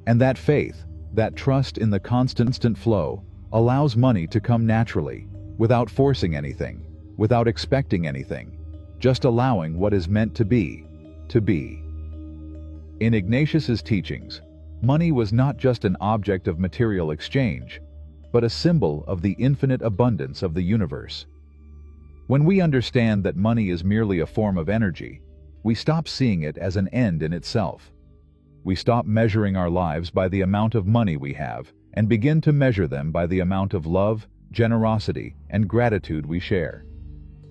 And that faith, that trust in the constant flow, allows money to come naturally, without forcing anything, without expecting anything, just allowing what is meant to be, to be. In Ignatius's teachings, money was not just an object of material exchange, but a symbol of the infinite abundance of the universe. When we understand that money is merely a form of energy, we stop seeing it as an end in itself. We stop measuring our lives by the amount of money we have and begin to measure them by the amount of love, generosity, and gratitude we share.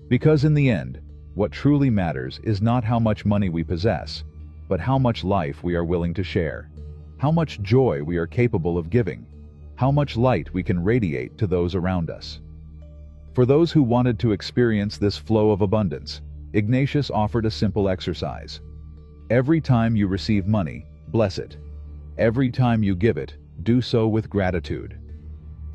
Because in the end, what truly matters is not how much money we possess, but how much life we are willing to share, how much joy we are capable of giving, how much light we can radiate to those around us. For those who wanted to experience this flow of abundance, Ignatius offered a simple exercise. Every time you receive money, bless it. Every time you give it, do so with gratitude.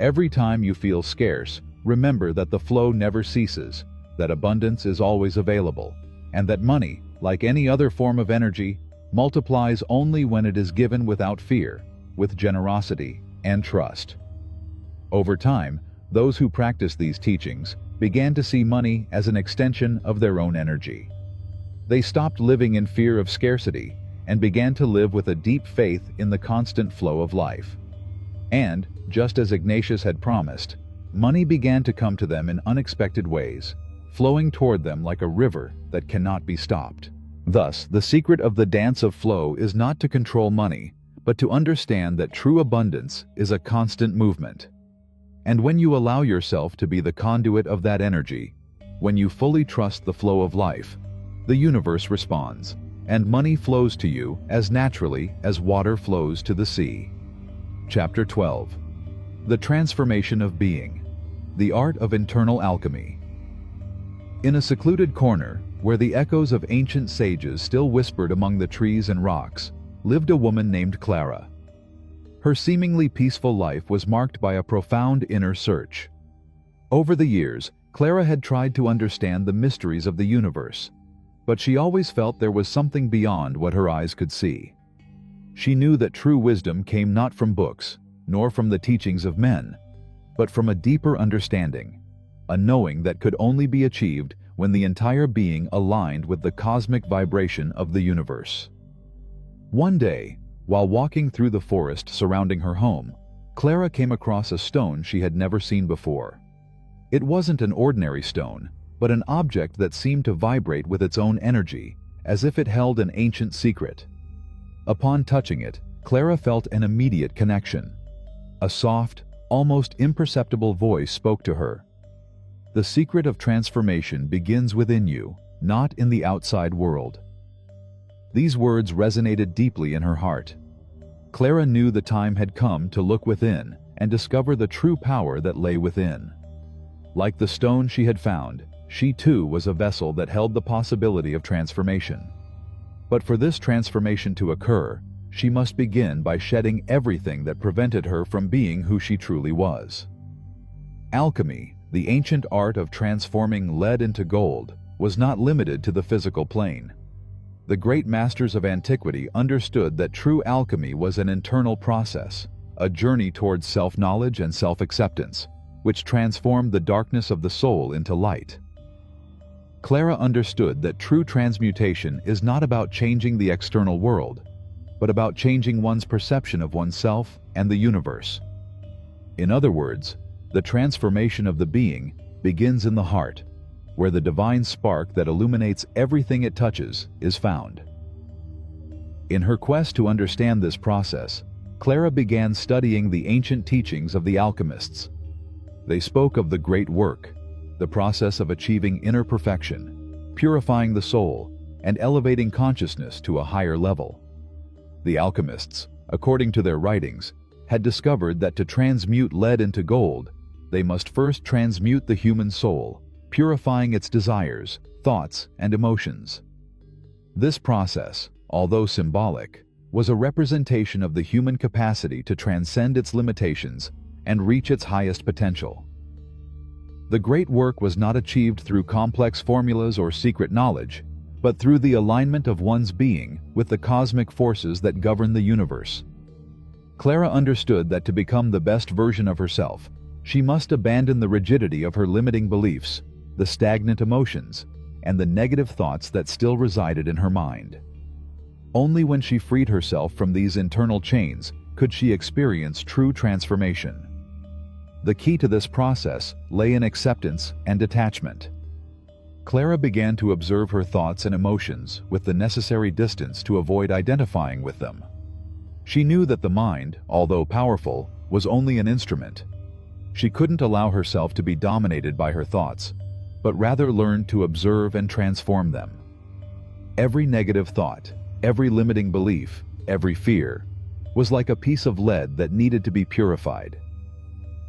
Every time you feel scarce, remember that the flow never ceases, that abundance is always available, and that money, like any other form of energy, multiplies only when it is given without fear, with generosity and trust. Over time, those who practiced these teachings began to see money as an extension of their own energy. They stopped living in fear of scarcity and began to live with a deep faith in the constant flow of life. And, just as Ignatius had promised, money began to come to them in unexpected ways, flowing toward them like a river that cannot be stopped. Thus, the secret of the dance of flow is not to control money, but to understand that true abundance is a constant movement. And when you allow yourself to be the conduit of that energy, when you fully trust the flow of life, the universe responds, and money flows to you as naturally as water flows to the sea. Chapter 12. The Transformation of Being. The Art of Internal Alchemy. In a secluded corner, where the echoes of ancient sages still whispered among the trees and rocks, lived a woman named Clara. Her seemingly peaceful life was marked by a profound inner search. Over the years, Clara had tried to understand the mysteries of the universe, but she always felt there was something beyond what her eyes could see. She knew that true wisdom came not from books, nor from the teachings of men, but from a deeper understanding, a knowing that could only be achieved when the entire being aligned with the cosmic vibration of the universe. One day, While walking through the forest surrounding her home, Clara came across a stone she had never seen before. It wasn't an ordinary stone, but an object that seemed to vibrate with its own energy, as if it held an ancient secret. Upon touching it, Clara felt an immediate connection. A soft, almost imperceptible voice spoke to her. "The secret of transformation begins within you, not in the outside world." These words resonated deeply in her heart. Clara knew the time had come to look within and discover the true power that lay within. Like the stone she had found, she too was a vessel that held the possibility of transformation. But for this transformation to occur, she must begin by shedding everything that prevented her from being who she truly was. Alchemy, the ancient art of transforming lead into gold, was not limited to the physical plane. The great masters of antiquity understood that true alchemy was an internal process, a journey towards self-knowledge and self-acceptance, which transformed the darkness of the soul into light. Clara understood that true transmutation is not about changing the external world, but about changing one's perception of oneself and the universe. In other words, the transformation of the being begins in the heart, where the divine spark that illuminates everything it touches is found. In her quest to understand this process, Clara began studying the ancient teachings of the alchemists. They spoke of the great work, the process of achieving inner perfection, purifying the soul, and elevating consciousness to a higher level. The alchemists, according to their writings, had discovered that to transmute lead into gold, they must first transmute the human soul, purifying its desires, thoughts, and emotions. This process, although symbolic, was a representation of the human capacity to transcend its limitations and reach its highest potential. The great work was not achieved through complex formulas or secret knowledge, but through the alignment of one's being with the cosmic forces that govern the universe. Clara understood that to become the best version of herself, she must abandon the rigidity of her limiting beliefs, the stagnant emotions, and the negative thoughts that still resided in her mind. Only when she freed herself from these internal chains could she experience true transformation. The key to this process lay in acceptance and detachment. Clara began to observe her thoughts and emotions with the necessary distance to avoid identifying with them. She knew that the mind, although powerful, was only an instrument. She couldn't allow herself to be dominated by her thoughts, but rather learn to observe and transform them. Every negative thought, every limiting belief, every fear, was like a piece of lead that needed to be purified.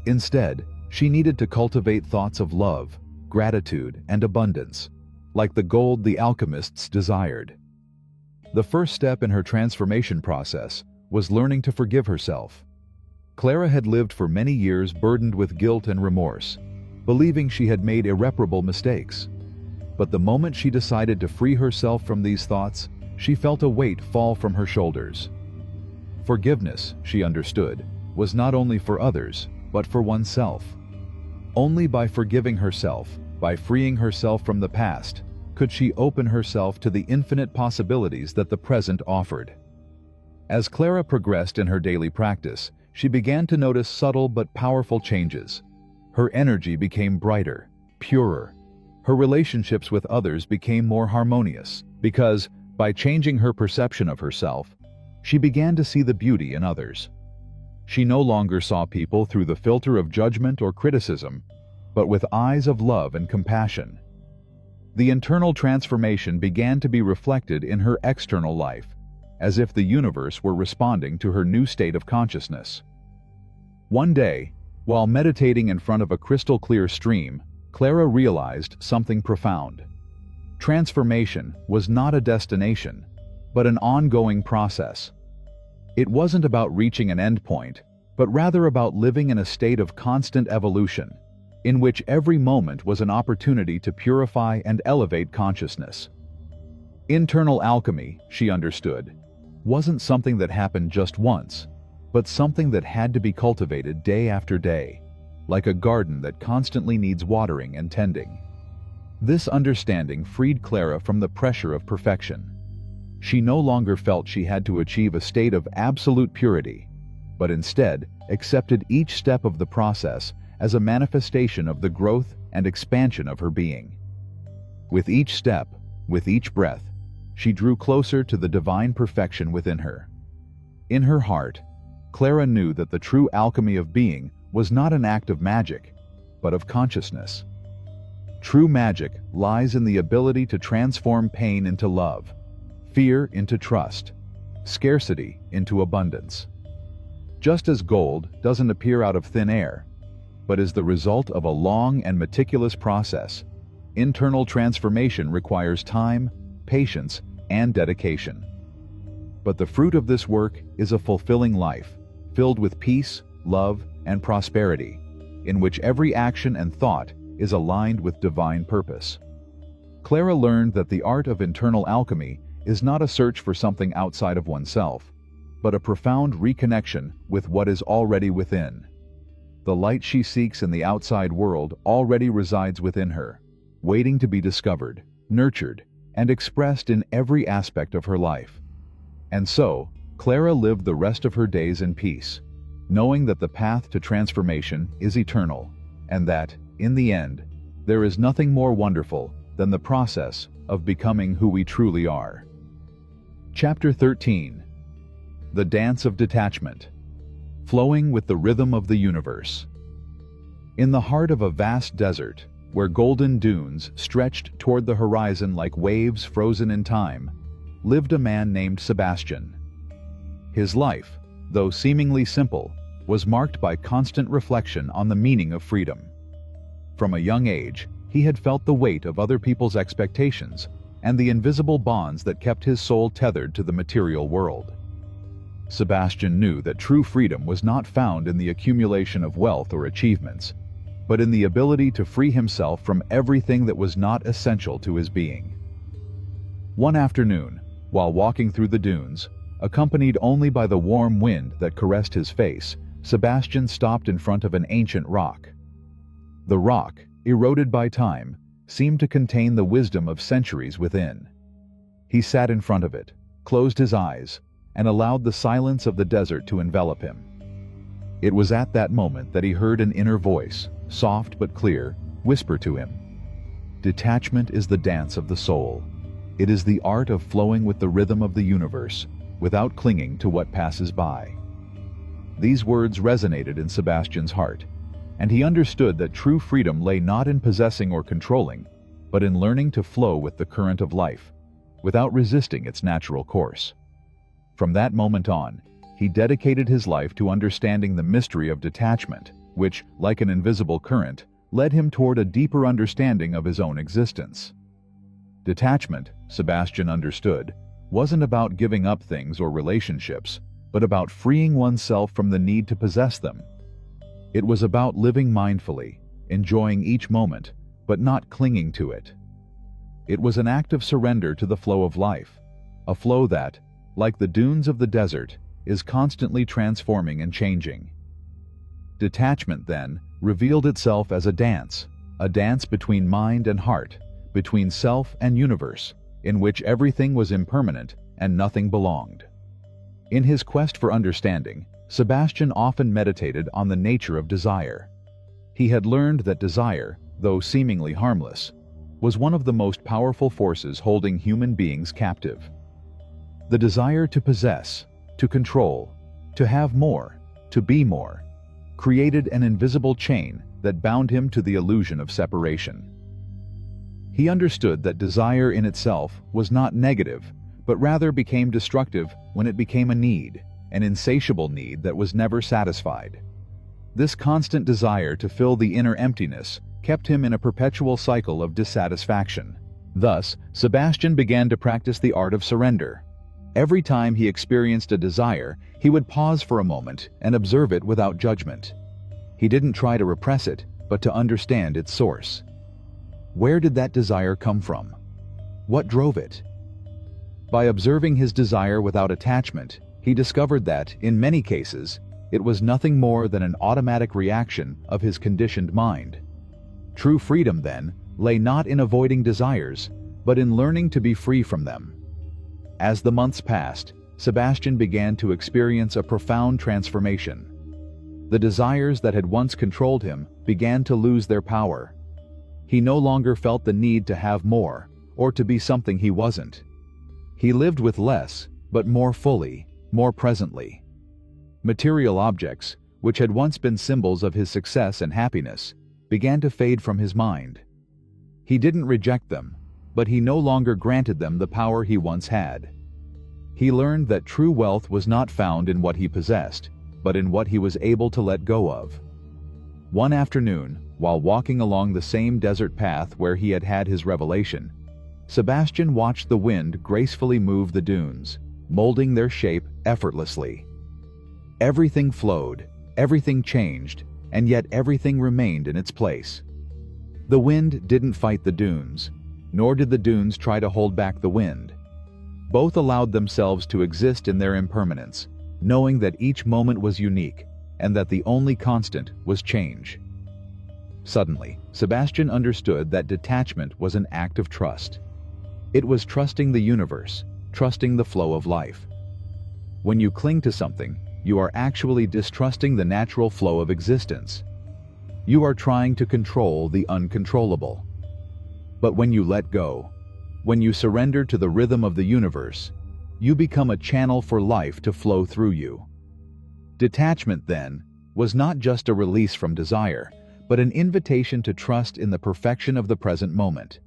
Instead, she needed to cultivate thoughts of love, gratitude, and abundance, like the gold the alchemists desired. The first step in her transformation process was learning to forgive herself. Clara had lived for many years burdened with guilt and remorse, believing she had made irreparable mistakes. But the moment she decided to free herself from these thoughts, she felt a weight fall from her shoulders. Forgiveness, she understood, was not only for others, but for oneself. Only by forgiving herself, by freeing herself from the past, could she open herself to the infinite possibilities that the present offered. As Clara progressed in her daily practice, she began to notice subtle but powerful changes. Her energy became brighter, purer. Her relationships with others became more harmonious, because, by changing her perception of herself, she began to see the beauty in others. She no longer saw people through the filter of judgment or criticism, but with eyes of love and compassion. The internal transformation began to be reflected in her external life, as if the universe were responding to her new state of consciousness. One day, while meditating in front of a crystal-clear stream, Clara realized something profound. Transformation was not a destination, but an ongoing process. It wasn't about reaching an endpoint, but rather about living in a state of constant evolution, in which every moment was an opportunity to purify and elevate consciousness. Internal alchemy, she understood, wasn't something that happened just once, but something that had to be cultivated day after day, like a garden that constantly needs watering and tending. This understanding freed Clara from the pressure of perfection. She no longer felt she had to achieve a state of absolute purity, but instead accepted each step of the process as a manifestation of the growth and expansion of her being. With each step, with each breath, she drew closer to the divine perfection within her. In her heart, Clara knew that the true alchemy of being was not an act of magic, but of consciousness. True magic lies in the ability to transform pain into love, fear into trust, scarcity into abundance. Just as gold doesn't appear out of thin air, but is the result of a long and meticulous process, internal transformation requires time, patience, and dedication. But the fruit of this work is a fulfilling life, filled with peace, love, and prosperity, in which every action and thought is aligned with divine purpose. Clara learned that the art of internal alchemy is not a search for something outside of oneself, but a profound reconnection with what is already within. The light she seeks in the outside world already resides within her, waiting to be discovered, nurtured, and expressed in every aspect of her life. And so, Clara lived the rest of her days in peace, knowing that the path to transformation is eternal, and that, in the end, there is nothing more wonderful than the process of becoming who we truly are. Chapter 13. The Dance of Detachment. Flowing with the rhythm of the universe. In the heart of a vast desert, where golden dunes stretched toward the horizon like waves frozen in time, lived a man named Sebastian. His life, though seemingly simple, was marked by constant reflection on the meaning of freedom. From a young age, he had felt the weight of other people's expectations and the invisible bonds that kept his soul tethered to the material world. Sebastian knew that true freedom was not found in the accumulation of wealth or achievements, but in the ability to free himself from everything that was not essential to his being. One afternoon, while walking through the dunes, accompanied only by the warm wind that caressed his face, Sebastian stopped in front of an ancient rock. The rock, eroded by time, seemed to contain the wisdom of centuries within. He sat in front of it, closed his eyes, and allowed the silence of the desert to envelop him. It was at that moment that he heard an inner voice, soft but clear, whisper to him, "Detachment is the dance of the soul. It is the art of flowing with the rhythm of the universe, without clinging to what passes by." These words resonated in Sebastian's heart, and he understood that true freedom lay not in possessing or controlling, but in learning to flow with the current of life, without resisting its natural course. From that moment on, he dedicated his life to understanding the mystery of detachment, which, like an invisible current, led him toward a deeper understanding of his own existence. Detachment, Sebastian understood, wasn't about giving up things or relationships, but about freeing oneself from the need to possess them. It was about living mindfully, enjoying each moment, but not clinging to it. It was an act of surrender to the flow of life, a flow that, like the dunes of the desert, is constantly transforming and changing. Detachment, then, revealed itself as a dance between mind and heart, between self and universe, in which everything was impermanent and nothing belonged. In his quest for understanding, Sebastian often meditated on the nature of desire. He had learned that desire, though seemingly harmless, was one of the most powerful forces holding human beings captive. The desire to possess, to control, to have more, to be more, created an invisible chain that bound him to the illusion of separation. He understood that desire in itself was not negative, but rather became destructive when it became a need, an insatiable need that was never satisfied. This constant desire to fill the inner emptiness kept him in a perpetual cycle of dissatisfaction. Thus, Sebastian began to practice the art of surrender. Every time he experienced a desire, he would pause for a moment and observe it without judgment. He didn't try to repress it, but to understand its source. Where did that desire come from? What drove it? By observing his desire without attachment, he discovered that, in many cases, it was nothing more than an automatic reaction of his conditioned mind. True freedom, then, lay not in avoiding desires, but in learning to be free from them. As the months passed, Sebastian began to experience a profound transformation. The desires that had once controlled him began to lose their power. He no longer felt the need to have more, or to be something he wasn't. He lived with less, but more fully, more presently. Material objects, which had once been symbols of his success and happiness, began to fade from his mind. He didn't reject them, but he no longer granted them the power he once had. He learned that true wealth was not found in what he possessed, but in what he was able to let go of. One afternoon, while walking along the same desert path where he had had his revelation, Sebastian watched the wind gracefully move the dunes, molding their shape effortlessly. Everything flowed, everything changed, and yet everything remained in its place. The wind didn't fight the dunes, nor did the dunes try to hold back the wind. Both allowed themselves to exist in their impermanence, knowing that each moment was unique, and that the only constant was change. Suddenly, Sebastian understood that detachment was an act of trust. It was trusting the universe, trusting the flow of life. When you cling to something, you are actually distrusting the natural flow of existence. You are trying to control the uncontrollable. But when you let go, when you surrender to the rhythm of the universe, you become a channel for life to flow through you. Detachment, then, was not just a release from desire, but an invitation to trust in the perfection of the present moment.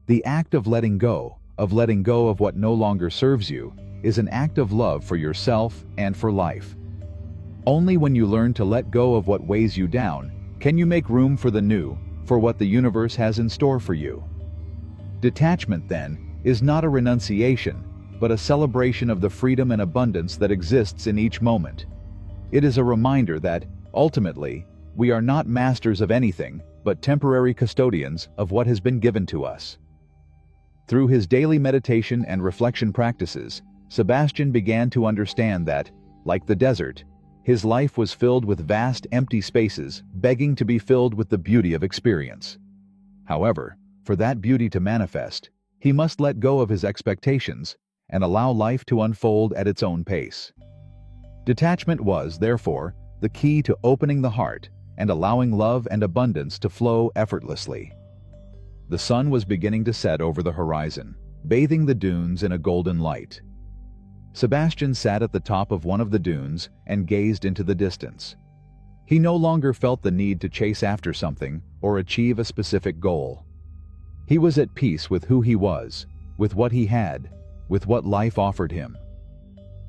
The act of letting go of what no longer serves you, is an act of love for yourself and for life. Only when you learn to let go of what weighs you down, can you make room for the new, for what the universe has in store for you. Detachment, then, is not a renunciation, but a celebration of the freedom and abundance that exists in each moment. It is a reminder that, ultimately, we are not masters of anything, but temporary custodians of what has been given to us. Through his daily meditation and reflection practices, Sebastian began to understand that, like the desert, his life was filled with vast empty spaces begging to be filled with the beauty of experience. However, for that beauty to manifest, he must let go of his expectations and allow life to unfold at its own pace. Detachment was, therefore, the key to opening the heart and allowing love and abundance to flow effortlessly. The sun was beginning to set over the horizon, bathing the dunes in a golden light. Sebastian sat at the top of one of the dunes and gazed into the distance. He no longer felt the need to chase after something or achieve a specific goal. He was at peace with who he was, with what he had, with what life offered him.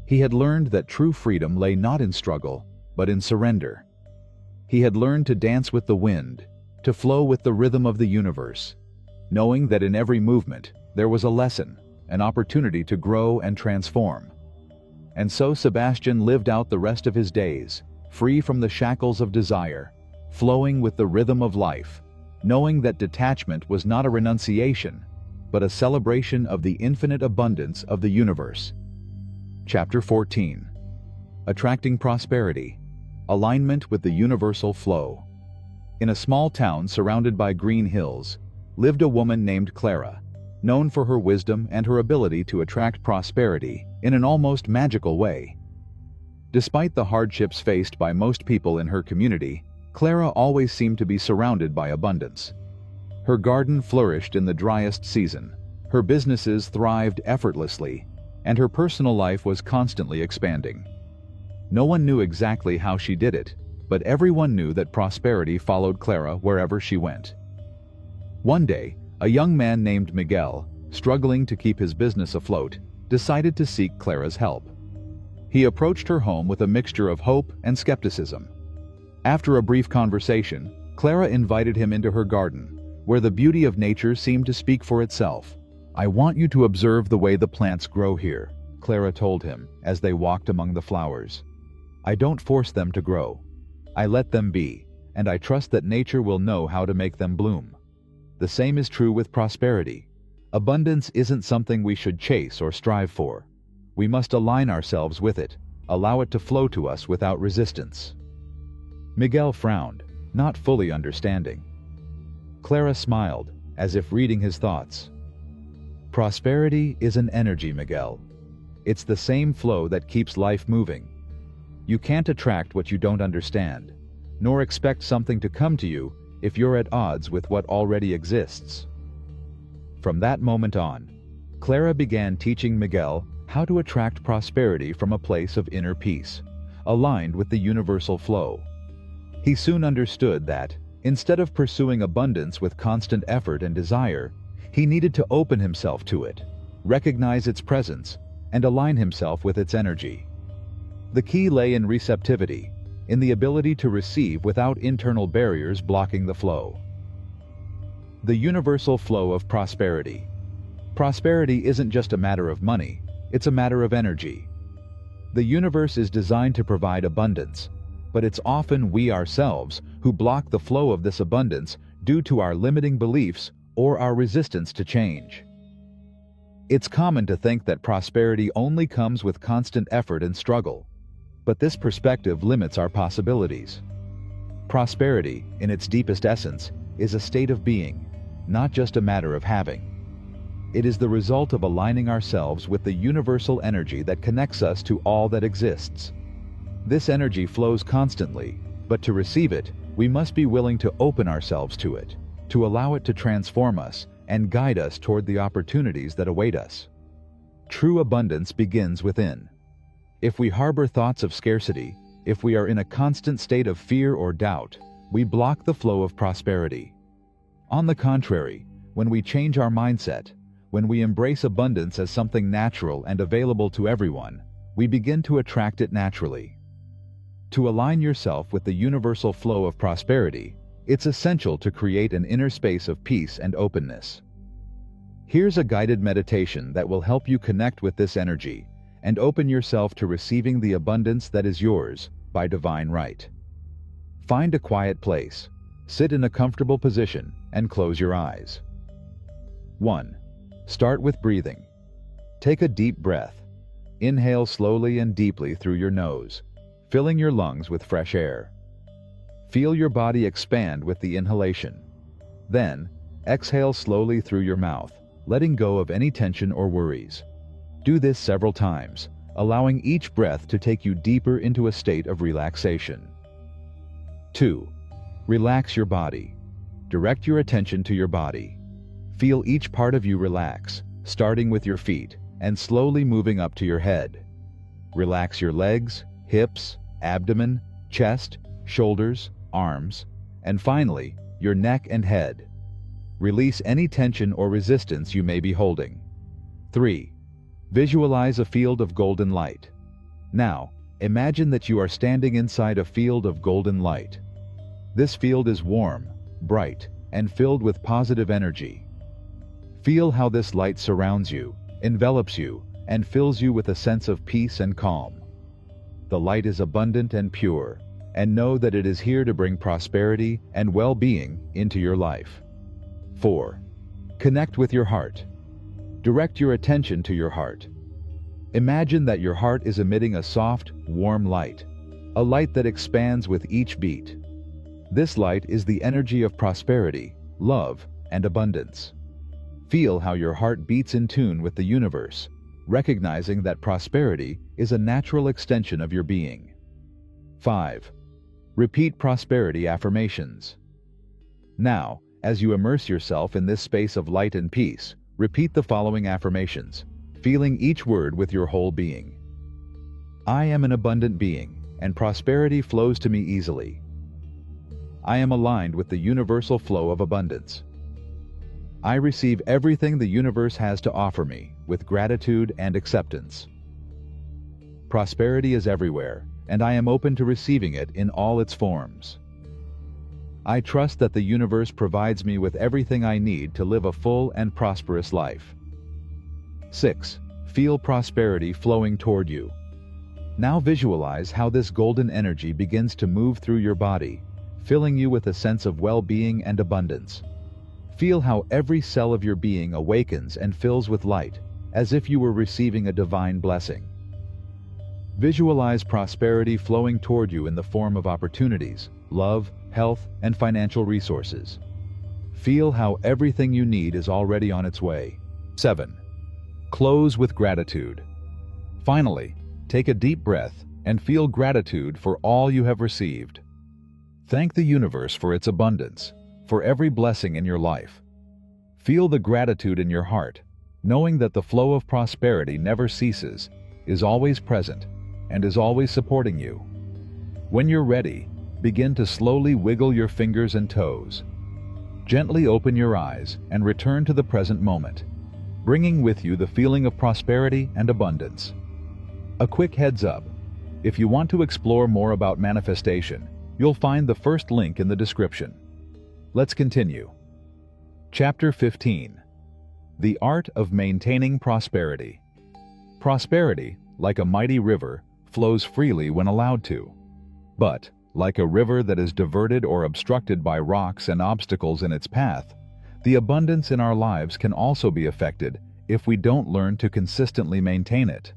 He had learned that true freedom lay not in struggle, but in surrender. He had learned to dance with the wind, to flow with the rhythm of the universe, knowing that in every movement there was a lesson, an opportunity to grow and transform. And so Sebastian lived out the rest of his days, free from the shackles of desire, flowing with the rhythm of life, knowing that detachment was not a renunciation, but a celebration of the infinite abundance of the universe. Chapter 14. Attracting Prosperity. Alignment with the Universal Flow. In a small town surrounded by green hills, lived a woman named Clara, known for her wisdom and her ability to attract prosperity in an almost magical way. Despite the hardships faced by most people in her community, Clara always seemed to be surrounded by abundance. Her garden flourished in the driest season, her businesses thrived effortlessly, and her personal life was constantly expanding. No one knew exactly how she did it, but everyone knew that prosperity followed Clara wherever she went. One day, a young man named Miguel, struggling to keep his business afloat, decided to seek Clara's help. He approached her home with a mixture of hope and skepticism. After a brief conversation, Clara invited him into her garden, where the beauty of nature seemed to speak for itself. "I want you to observe the way the plants grow here," Clara told him as they walked among the flowers. "I don't force them to grow. I let them be, and I trust that nature will know how to make them bloom. The same is true with prosperity. Abundance isn't something we should chase or strive for. We must align ourselves with it, allow it to flow to us without resistance." Miguel frowned, not fully understanding. Clara smiled, as if reading his thoughts. "Prosperity is an energy, Miguel. It's the same flow that keeps life moving. You can't attract what you don't understand, nor expect something to come to you if you're at odds with what already exists. From that moment on, Clara began teaching Miguel how to attract prosperity from a place of inner peace, aligned with the universal flow. He soon understood that, instead of pursuing abundance with constant effort and desire, he needed to open himself to it, recognize its presence, and align himself with its energy. The key lay in receptivity, in the ability to receive without internal barriers blocking the flow. The universal flow of prosperity. Prosperity isn't just a matter of money, it's a matter of energy. The universe is designed to provide abundance, but it's often we ourselves who block the flow of this abundance due to our limiting beliefs or our resistance to change. It's common to think that prosperity only comes with constant effort and struggle, but this perspective limits our possibilities. Prosperity, in its deepest essence, is a state of being, not just a matter of having. It is the result of aligning ourselves with the universal energy that connects us to all that exists. This energy flows constantly, but to receive it, we must be willing to open ourselves to it, to allow it to transform us and guide us toward the opportunities that await us. True abundance begins within. If we harbor thoughts of scarcity, if we are in a constant state of fear or doubt, we block the flow of prosperity. On the contrary, when we change our mindset, when we embrace abundance as something natural and available to everyone, we begin to attract it naturally. To align yourself with the universal flow of prosperity, it's essential to create an inner space of peace and openness. Here's a guided meditation that will help you connect with this energy and open yourself to receiving the abundance that is yours by divine right. Find a quiet place, sit in a comfortable position, and close your eyes. 1. Start with breathing. Take a deep breath. Inhale slowly and deeply through your nose, filling your lungs with fresh air. Feel your body expand with the inhalation. Then, exhale slowly through your mouth, letting go of any tension or worries. Do this several times, allowing each breath to take you deeper into a state of relaxation. 2. Relax your body. Direct your attention to your body. Feel each part of you relax, starting with your feet and slowly moving up to your head. Relax your legs, hips, abdomen, chest, shoulders, arms, and finally, your neck and head. Release any tension or resistance you may be holding. 3. Visualize a field of golden light. Now, imagine that you are standing inside a field of golden light. This field is warm, bright, and filled with positive energy. Feel how this light surrounds you, envelops you, and fills you with a sense of peace and calm. The light is abundant and pure, and know that it is here to bring prosperity and well-being into your life. 4. Connect with your heart. Direct your attention to your heart. Imagine that your heart is emitting a soft, warm light, a light that expands with each beat. This light is the energy of prosperity, love, and abundance. Feel how your heart beats in tune with the universe, recognizing that prosperity is a natural extension of your being. 5. Repeat prosperity affirmations. Now, as you immerse yourself in this space of light and peace, repeat the following affirmations, feeling each word with your whole being. I am an abundant being, and prosperity flows to me easily. I am aligned with the universal flow of abundance. I receive everything the universe has to offer me with gratitude and acceptance. Prosperity is everywhere, and I am open to receiving it in all its forms. I trust that the universe provides me with everything I need to live a full and prosperous life. 6. Feel prosperity flowing toward you. Now visualize how this golden energy begins to move through your body, filling you with a sense of well-being and abundance. Feel how every cell of your being awakens and fills with light, as if you were receiving a divine blessing. Visualize prosperity flowing toward you in the form of opportunities, love, health, and financial resources. Feel how everything you need is already on its way. 7. Close with gratitude. Finally, take a deep breath and feel gratitude for all you have received. Thank the universe for its abundance, for every blessing in your life. Feel the gratitude in your heart, knowing that the flow of prosperity never ceases, is always present, and is always supporting you. When you're ready, begin to slowly wiggle your fingers and toes. Gently open your eyes and return to the present moment, bringing with you the feeling of prosperity and abundance. A quick heads up: if you want to explore more about manifestation, you'll find the first link in the description. Let's continue. Chapter 15. The Art of Maintaining Prosperity. Prosperity, like a mighty river, flows freely when allowed to. But, like a river that is diverted or obstructed by rocks and obstacles in its path, the abundance in our lives can also be affected if we don't learn to consistently maintain it.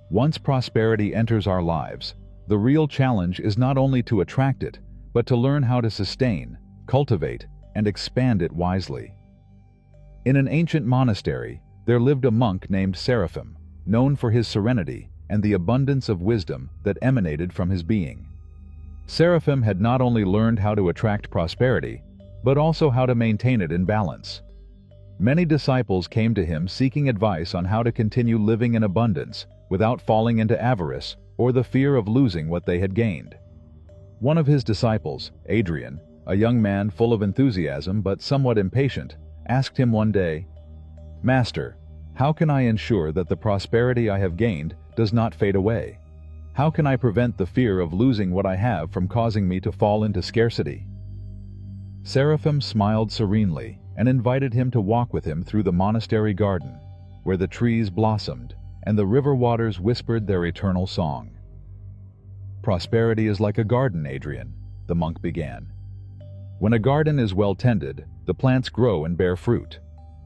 Once prosperity enters our lives, the real challenge is not only to attract it, but to learn how to sustain, cultivate, and expand it wisely. In an ancient monastery, there lived a monk named Seraphim, known for his serenity and the abundance of wisdom that emanated from his being. Seraphim had not only learned how to attract prosperity, but also how to maintain it in balance. Many disciples came to him seeking advice on how to continue living in abundance without falling into avarice or the fear of losing what they had gained. One of his disciples, Adrian, a young man full of enthusiasm but somewhat impatient, asked him one day, "Master, how can I ensure that the prosperity I have gained does not fade away? How can I prevent the fear of losing what I have from causing me to fall into scarcity?" Seraphim smiled serenely and invited him to walk with him through the monastery garden, where the trees blossomed and the river waters whispered their eternal song. "Prosperity is like a garden, Adrian," the monk began. "When a garden is well tended, the plants grow and bear fruit.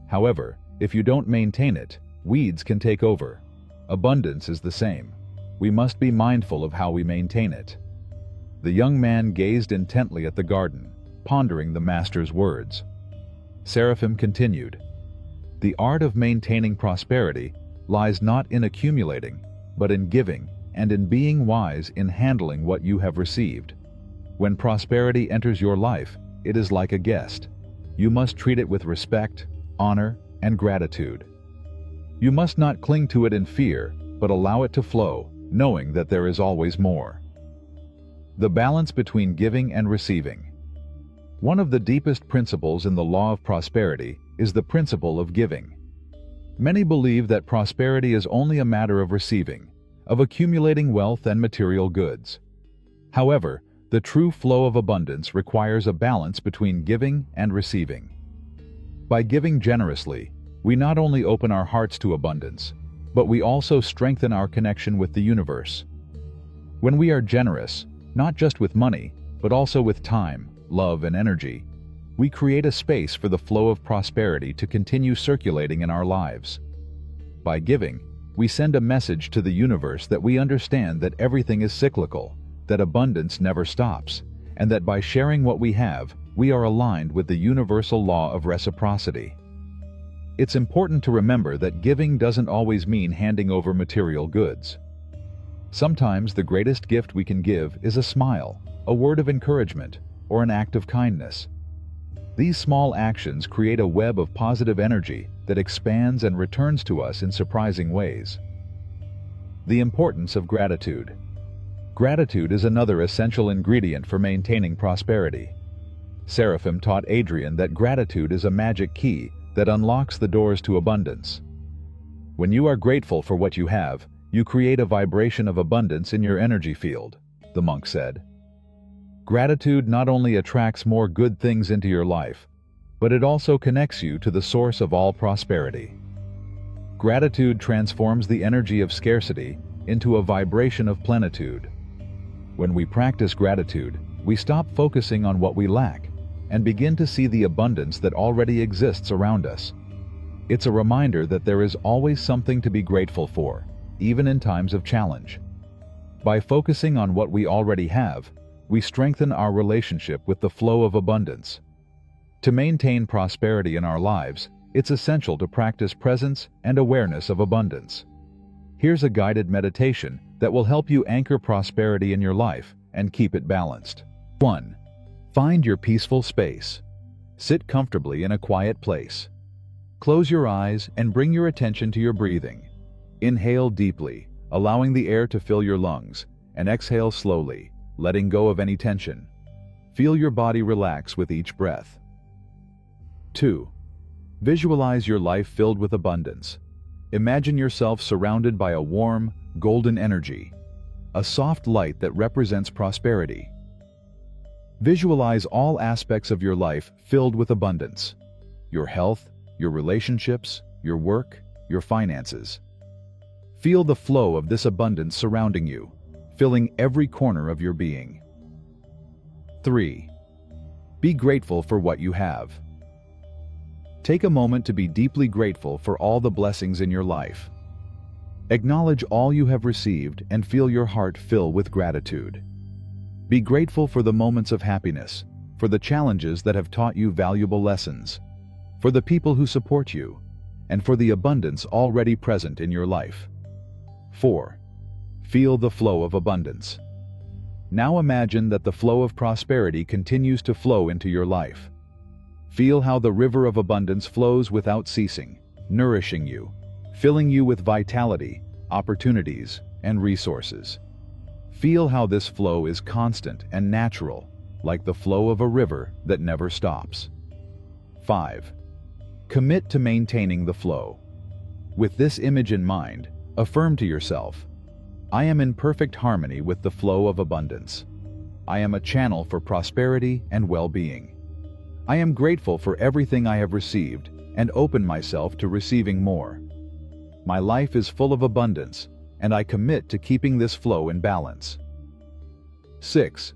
However, if you don't maintain it, weeds can take over. Abundance is the same. We must be mindful of how we maintain it." The young man gazed intently at the garden, pondering the master's words. Seraphim continued, "The art of maintaining prosperity lies not in accumulating, but in giving and in being wise in handling what you have received. When prosperity enters your life, it is like a guest. You must treat it with respect, honor, and gratitude. You must not cling to it in fear, but allow it to flow, knowing that there is always more." The balance between giving and receiving. One of the deepest principles in the law of prosperity is the principle of giving. Many believe that prosperity is only a matter of receiving, of accumulating wealth and material goods. However, the true flow of abundance requires a balance between giving and receiving. By giving generously, we not only open our hearts to abundance, but we also strengthen our connection with the universe. When we are generous, not just with money, but also with time, love, and energy, we create a space for the flow of prosperity to continue circulating in our lives. By giving, we send a message to the universe that we understand that everything is cyclical, that abundance never stops, and that by sharing what we have, we are aligned with the universal law of reciprocity. It's important to remember that giving doesn't always mean handing over material goods. Sometimes the greatest gift we can give is a smile, a word of encouragement, or an act of kindness. These small actions create a web of positive energy that expands and returns to us in surprising ways. The importance of gratitude. Gratitude is another essential ingredient for maintaining prosperity. Seraphim taught Adrian that gratitude is a magic key that unlocks the doors to abundance. When you are grateful for what you have, you create a vibration of abundance in your energy field, the monk said. Gratitude not only attracts more good things into your life, but it also connects you to the source of all prosperity. Gratitude transforms the energy of scarcity into a vibration of plenitude. When we practice gratitude, we stop focusing on what we lack and begin to see the abundance that already exists around us. It's a reminder that there is always something to be grateful for, even in times of challenge. By focusing on what we already have, we strengthen our relationship with the flow of abundance. To maintain prosperity in our lives, it's essential to practice presence and awareness of abundance. Here's a guided meditation that will help you anchor prosperity in your life and keep it balanced. 1. Find your peaceful space. Sit comfortably in a quiet place. Close your eyes and bring your attention to your breathing. Inhale deeply, allowing the air to fill your lungs, and exhale slowly, letting go of any tension. Feel your body relax with each breath. 2. Visualize your life filled with abundance. Imagine yourself surrounded by a warm, golden energy, a soft light that represents prosperity. Visualize all aspects of your life filled with abundance: your health, your relationships, your work, your finances. Feel the flow of this abundance surrounding you, filling every corner of your being. 3. Be grateful for what you have. Take a moment to be deeply grateful for all the blessings in your life. Acknowledge all you have received and feel your heart fill with gratitude. Be grateful for the moments of happiness, for the challenges that have taught you valuable lessons, for the people who support you, and for the abundance already present in your life. 4. Feel the flow of abundance. Now imagine that the flow of prosperity continues to flow into your life. Feel how the river of abundance flows without ceasing, nourishing you, filling you with vitality, opportunities, and resources. Feel how this flow is constant and natural, like the flow of a river that never stops. 5. Commit to maintaining the flow. With this image in mind, affirm to yourself, I am in perfect harmony with the flow of abundance. I am a channel for prosperity and well-being. I am grateful for everything I have received and open myself to receiving more. My life is full of abundance, and I commit to keeping this flow in balance. 6.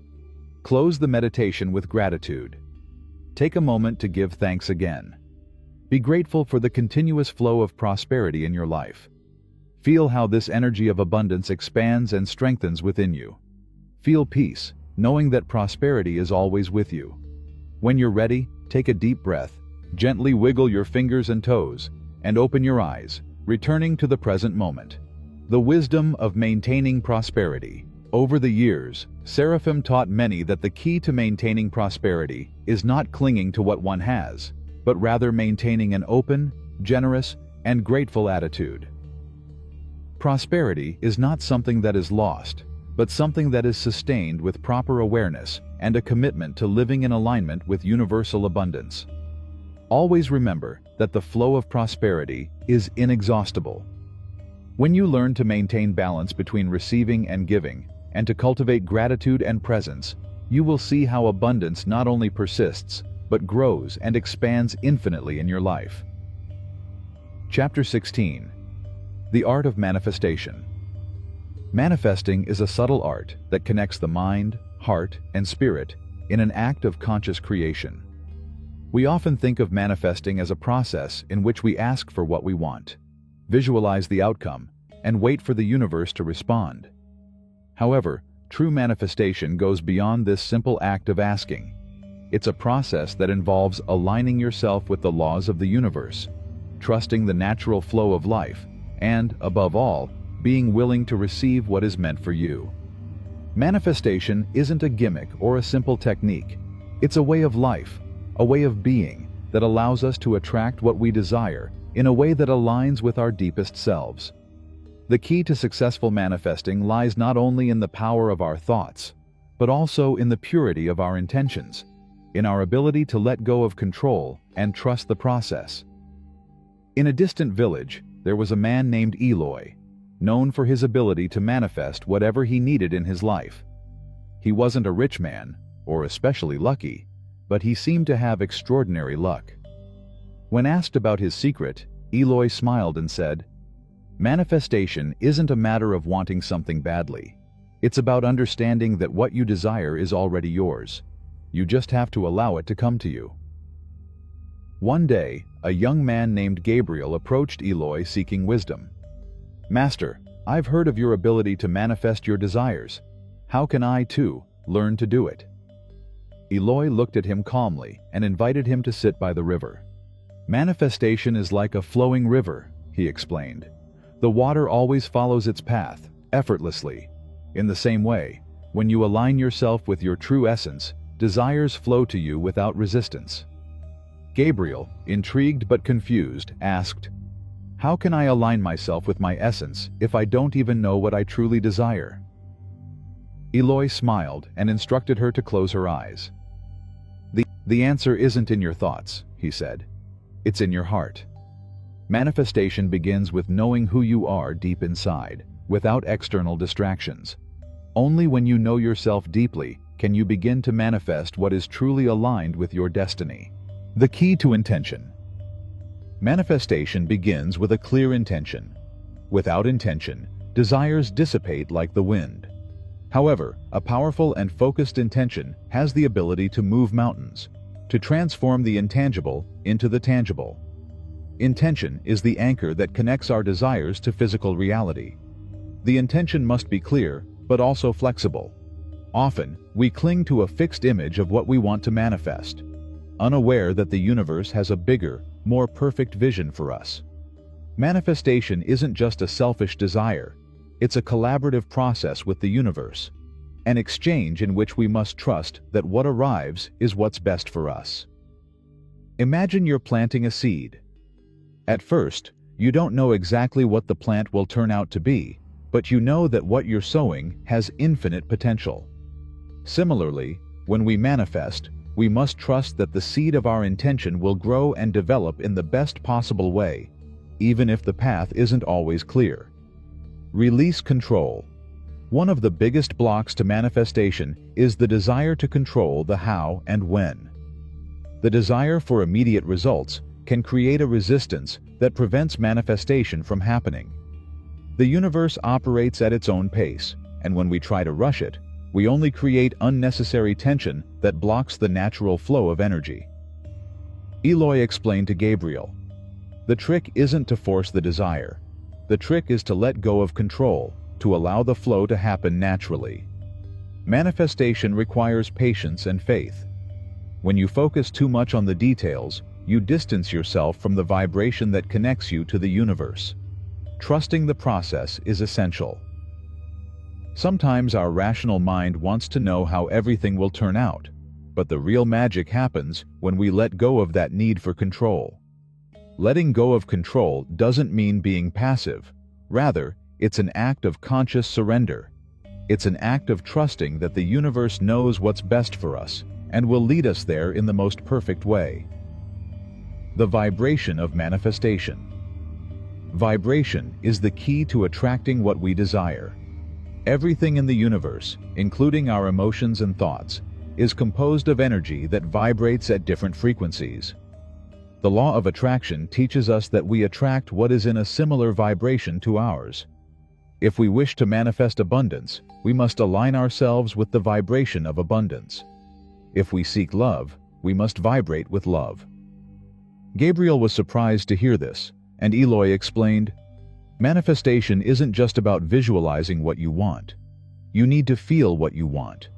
Close the meditation with gratitude. Take a moment to give thanks again. Be grateful for the continuous flow of prosperity in your life. Feel how this energy of abundance expands and strengthens within you. Feel peace, knowing that prosperity is always with you. When you're ready, take a deep breath, gently wiggle your fingers and toes, and open your eyes, returning to the present moment. The wisdom of maintaining prosperity. Over the years, Seraphim taught many that the key to maintaining prosperity is not clinging to what one has, but rather maintaining an open, generous, and grateful attitude. Prosperity is not something that is lost, but something that is sustained with proper awareness and a commitment to living in alignment with universal abundance. Always remember that the flow of prosperity is inexhaustible. When you learn to maintain balance between receiving and giving, and to cultivate gratitude and presence, you will see how abundance not only persists, but grows and expands infinitely in your life. Chapter 16. The Art of Manifestation. Manifesting is a subtle art that connects the mind, heart, and spirit in an act of conscious creation. We often think of manifesting as a process in which we ask for what we want, visualize the outcome, and wait for the universe to respond. However, true manifestation goes beyond this simple act of asking. It's a process that involves aligning yourself with the laws of the universe, trusting the natural flow of life, and, above all, being willing to receive what is meant for you. Manifestation isn't a gimmick or a simple technique. It's a way of life, a way of being that allows us to attract what we desire in a way that aligns with our deepest selves. The key to successful manifesting lies not only in the power of our thoughts, but also in the purity of our intentions, in our ability to let go of control and trust the process. In a distant village, there was a man named Eloy, known for his ability to manifest whatever he needed in his life. He wasn't a rich man, or especially lucky, but he seemed to have extraordinary luck. When asked about his secret, Eloy smiled and said, "Manifestation isn't a matter of wanting something badly. It's about understanding that what you desire is already yours. You just have to allow it to come to you." One day, a young man named Gabriel approached Eloy seeking wisdom. "Master, I've heard of your ability to manifest your desires. How can I, too, learn to do it?" Eloy looked at him calmly and invited him to sit by the river. "Manifestation is like a flowing river," he explained. The water always follows its path, effortlessly. In the same way, when you align yourself with your true essence, desires flow to you without resistance. Gabriel, intrigued but confused, asked, "How can I align myself with my essence if I don't even know what I truly desire?" Eloy smiled and instructed her to close her eyes. The answer isn't in your thoughts, he said. It's in your heart. Manifestation begins with knowing who you are deep inside, without external distractions. Only when you know yourself deeply can you begin to manifest what is truly aligned with your destiny. The key to intention. Manifestation begins with a clear intention. Without intention, desires dissipate like the wind. However, a powerful and focused intention has the ability to move mountains, to transform the intangible into the tangible. Intention is the anchor that connects our desires to physical reality. The intention must be clear, but also flexible. Often, we cling to a fixed image of what we want to manifest, unaware that the universe has a bigger, more perfect vision for us. Manifestation isn't just a selfish desire. It's a collaborative process with the universe, an exchange in which we must trust that what arrives is what's best for us. Imagine you're planting a seed. At first, you don't know exactly what the plant will turn out to be, but you know that what you're sowing has infinite potential. Similarly, when we manifest, we must trust that the seed of our intention will grow and develop in the best possible way, even if the path isn't always clear. Release control. One of the biggest blocks to manifestation is the desire to control the how and when. The desire for immediate results can create a resistance that prevents manifestation from happening. The universe operates at its own pace, and when we try to rush it, we only create unnecessary tension that blocks the natural flow of energy. Eloy explained to Gabriel, "The trick isn't to force the desire. The trick is to let go of control, to allow the flow to happen naturally." Manifestation requires patience and faith. When you focus too much on the details, you distance yourself from the vibration that connects you to the universe. Trusting the process is essential. Sometimes our rational mind wants to know how everything will turn out, but the real magic happens when we let go of that need for control. Letting go of control doesn't mean being passive. Rather, it's an act of conscious surrender. It's an act of trusting that the universe knows what's best for us and will lead us there in the most perfect way. The vibration of manifestation. Vibration is the key to attracting what we desire. Everything in the universe, including our emotions and thoughts, is composed of energy that vibrates at different frequencies. The law of attraction teaches us that we attract what is in a similar vibration to ours. If we wish to manifest abundance, we must align ourselves with the vibration of abundance. If we seek love, we must vibrate with love. Gabriel was surprised to hear this, and Eloy explained, "Manifestation isn't just about visualizing what you want. You need to feel what you want.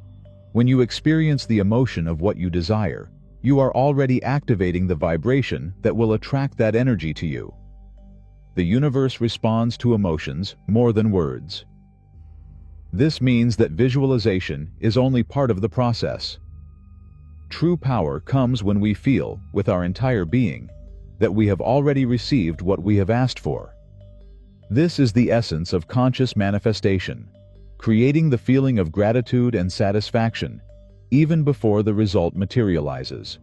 When you experience the emotion of what you desire, you are already activating the vibration that will attract that energy to you." The universe responds to emotions more than words. This means that visualization is only part of the process. True power comes when we feel, with our entire being, that we have already received what we have asked for. This is the essence of conscious manifestation, creating the feeling of gratitude and satisfaction, even before the result materializes.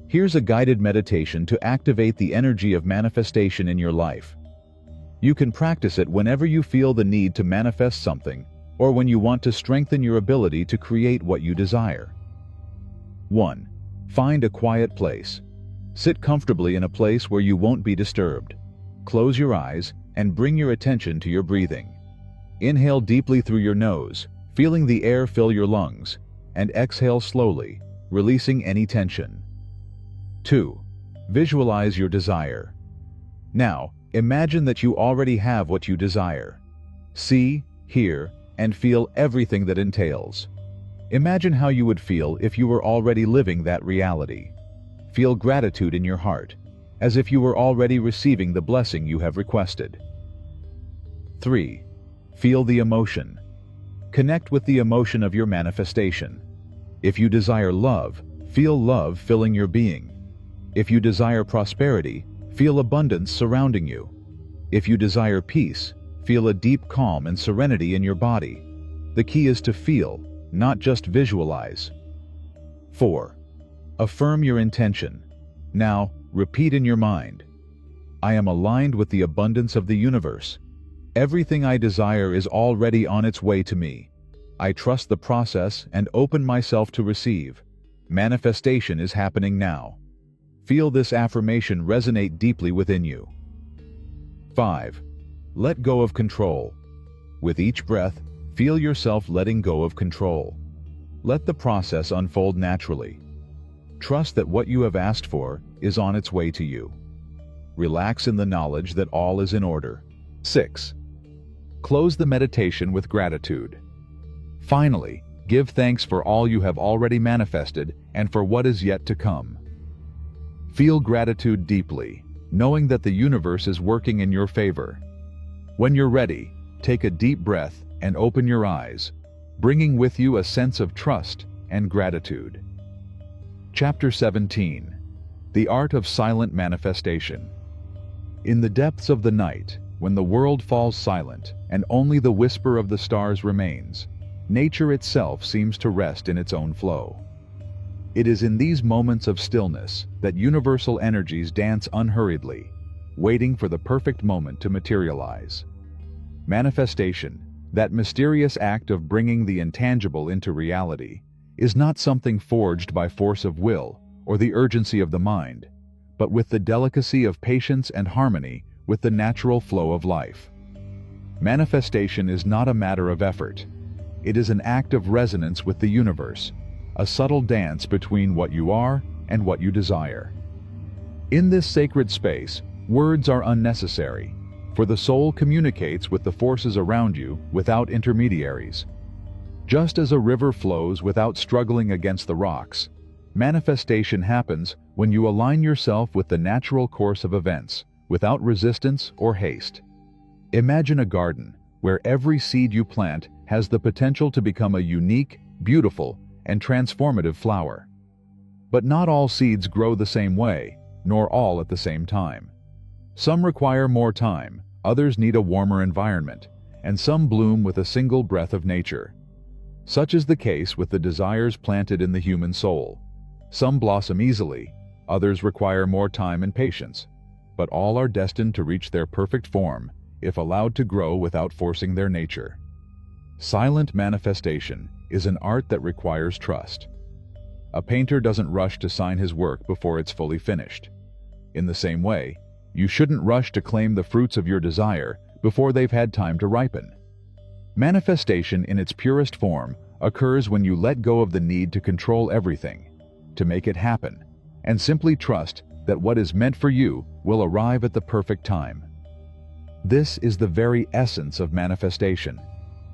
Here's a guided meditation to activate the energy of manifestation in your life. You can practice it whenever you feel the need to manifest something, or when you want to strengthen your ability to create what you desire. 1. Find a quiet place. Sit comfortably in a place where you won't be disturbed. Close your eyes and bring your attention to your breathing. Inhale deeply through your nose, feeling the air fill your lungs, and exhale slowly, releasing any tension. 2. Visualize your desire. Now, imagine that you already have what you desire. See, hear, and feel everything that entails. Imagine how you would feel if you were already living that reality. Feel gratitude in your heart, as if you were already receiving the blessing you have requested. 3. Feel the emotion. Connect with the emotion of your manifestation. If you desire love, feel love filling your being. If you desire prosperity, feel abundance surrounding you. If you desire peace, feel a deep calm and serenity in your body. The key is to feel, not just visualize. 4. Affirm your intention. Now, repeat in your mind, I am aligned with the abundance of the universe. Everything I desire is already on its way to me. I trust the process and open myself to receive. Manifestation is happening now. Feel this affirmation resonate deeply within you. 5. Let go of control. With each breath, feel yourself letting go of control. Let the process unfold naturally. Trust that what you have asked for is on its way to you. Relax in the knowledge that all is in order. 6. Close the meditation with gratitude. Finally, give thanks for all you have already manifested and for what is yet to come. Feel gratitude deeply, knowing that the universe is working in your favor. When you're ready, take a deep breath and open your eyes, bringing with you a sense of trust and gratitude. Chapter 17. The Art of Silent Manifestation. In the depths of the night, when the world falls silent and only the whisper of the stars remains, nature itself seems to rest in its own flow. It is in these moments of stillness that universal energies dance unhurriedly, waiting for the perfect moment to materialize. Manifestation, that mysterious act of bringing the intangible into reality, is not something forged by force of will or the urgency of the mind, but with the delicacy of patience and harmony with the natural flow of life. Manifestation is not a matter of effort. It is an act of resonance with the universe, a subtle dance between what you are and what you desire. In this sacred space, words are unnecessary, for the soul communicates with the forces around you without intermediaries. Just as a river flows without struggling against the rocks, manifestation happens when you align yourself with the natural course of events, without resistance or haste. Imagine a garden where every seed you plant has the potential to become a unique, beautiful, and transformative flower. But not all seeds grow the same way, nor all at the same time. Some require more time, others need a warmer environment, and some bloom with a single breath of nature. Such is the case with the desires planted in the human soul. Some blossom easily, others require more time and patience, but all are destined to reach their perfect form if allowed to grow without forcing their nature. Silent manifestation is an art that requires trust. A painter doesn't rush to sign his work before it's fully finished. In the same way, you shouldn't rush to claim the fruits of your desire before they've had time to ripen. Manifestation in its purest form occurs when you let go of the need to control everything, to make it happen, and simply trust that what is meant for you will arrive at the perfect time. This is the very essence of manifestation,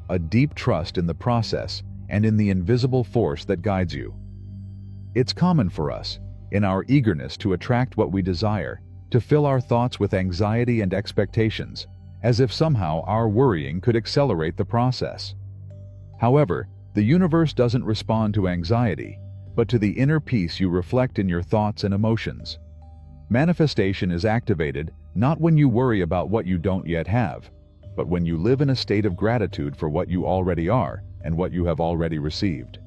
a deep trust in the process and in the invisible force that guides you. It's common for us, in our eagerness to attract what we desire, to fill our thoughts with anxiety and expectations, as if somehow our worrying could accelerate the process. However, the universe doesn't respond to anxiety, but to the inner peace you reflect in your thoughts and emotions. Manifestation is activated not when you worry about what you don't yet have, but when you live in a state of gratitude for what you already are and what you have already received.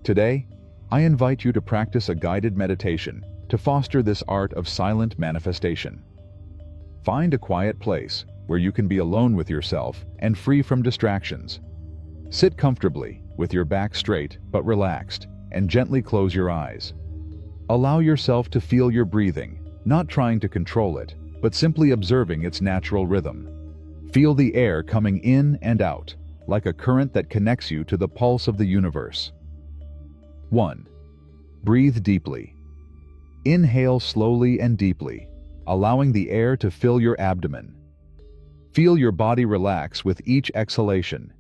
Today, I invite you to practice a guided meditation to foster this art of silent manifestation. Find a quiet place where you can be alone with yourself and free from distractions. Sit comfortably, with your back straight but relaxed, and gently close your eyes. Allow yourself to feel your breathing, not trying to control it, but simply observing its natural rhythm. Feel the air coming in and out, like a current that connects you to the pulse of the universe. 1. Breathe deeply. Inhale slowly and deeply, allowing the air to fill your abdomen. Feel your body relax with each exhalation.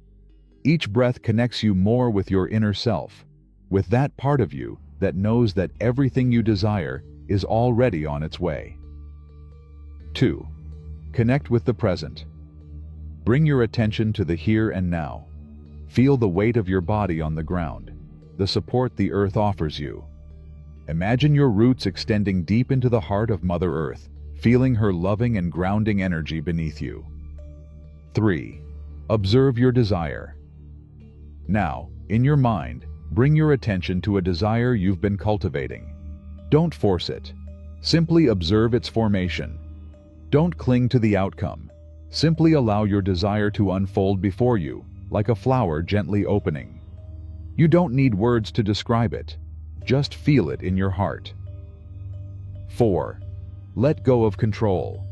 Each breath connects you more with your inner self, with that part of you that knows that everything you desire is already on its way. 2. Connect with the present. Bring your attention to the here and now. Feel the weight of your body on the ground, the support the earth offers you. Imagine your roots extending deep into the heart of Mother Earth, feeling her loving and grounding energy beneath you. 3. Observe your desire. Now, in your mind, bring your attention to a desire you've been cultivating. Don't force it. Simply observe its formation. Don't cling to the outcome. Simply allow your desire to unfold before you, like a flower gently opening. You don't need words to describe it. Just feel it in your heart. 4. Let go of control.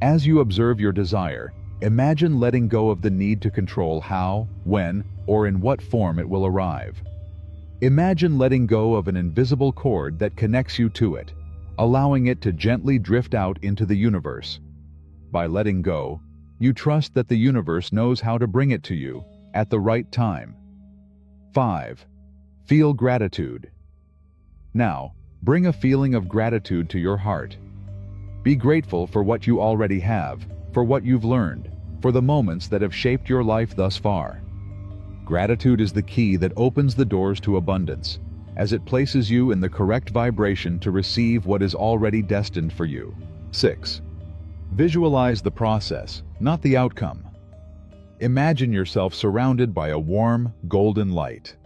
As you observe your desire, imagine letting go of the need to control how, when, or in what form it will arrive. Imagine letting go of an invisible cord that connects you to it, allowing it to gently drift out into the universe. By letting go, you trust that the universe knows how to bring it to you at the right time. 5. Feel gratitude. Now, bring a feeling of gratitude to your heart. Be grateful for what you already have, for what you've learned, for the moments that have shaped your life thus far. Gratitude is the key that opens the doors to abundance, as it places you in the correct vibration to receive what is already destined for you. 6. Visualize the process, not the outcome. Imagine yourself surrounded by a warm, golden light.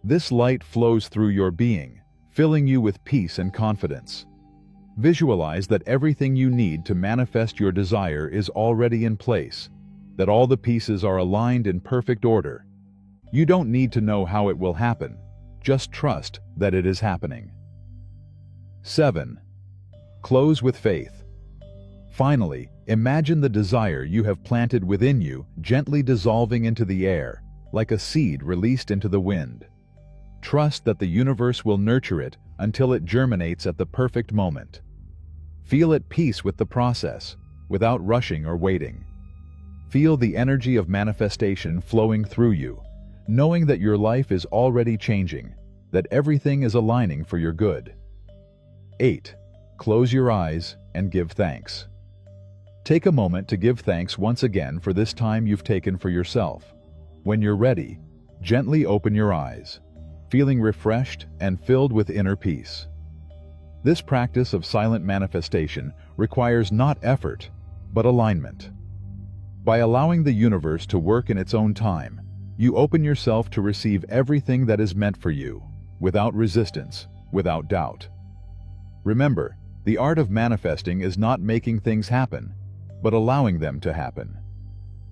This light flows through your being, filling you with peace and confidence. Visualize that everything you need to manifest your desire is already in place, that all the pieces are aligned in perfect order. You don't need to know how it will happen, just trust that it is happening. 7. Close with faith. Finally, imagine the desire you have planted within you gently dissolving into the air, like a seed released into the wind. Trust that the universe will nurture it until it germinates at the perfect moment. Feel at peace with the process, without rushing or waiting. Feel the energy of manifestation flowing through you, knowing that your life is already changing, that everything is aligning for your good. 8. Close your eyes and give thanks. Take a moment to give thanks once again for this time you've taken for yourself. When you're ready, gently open your eyes, feeling refreshed and filled with inner peace. This practice of silent manifestation requires not effort, but alignment. By allowing the universe to work in its own time, you open yourself to receive everything that is meant for you, without resistance, without doubt. Remember, the art of manifesting is not making things happen, but allowing them to happen.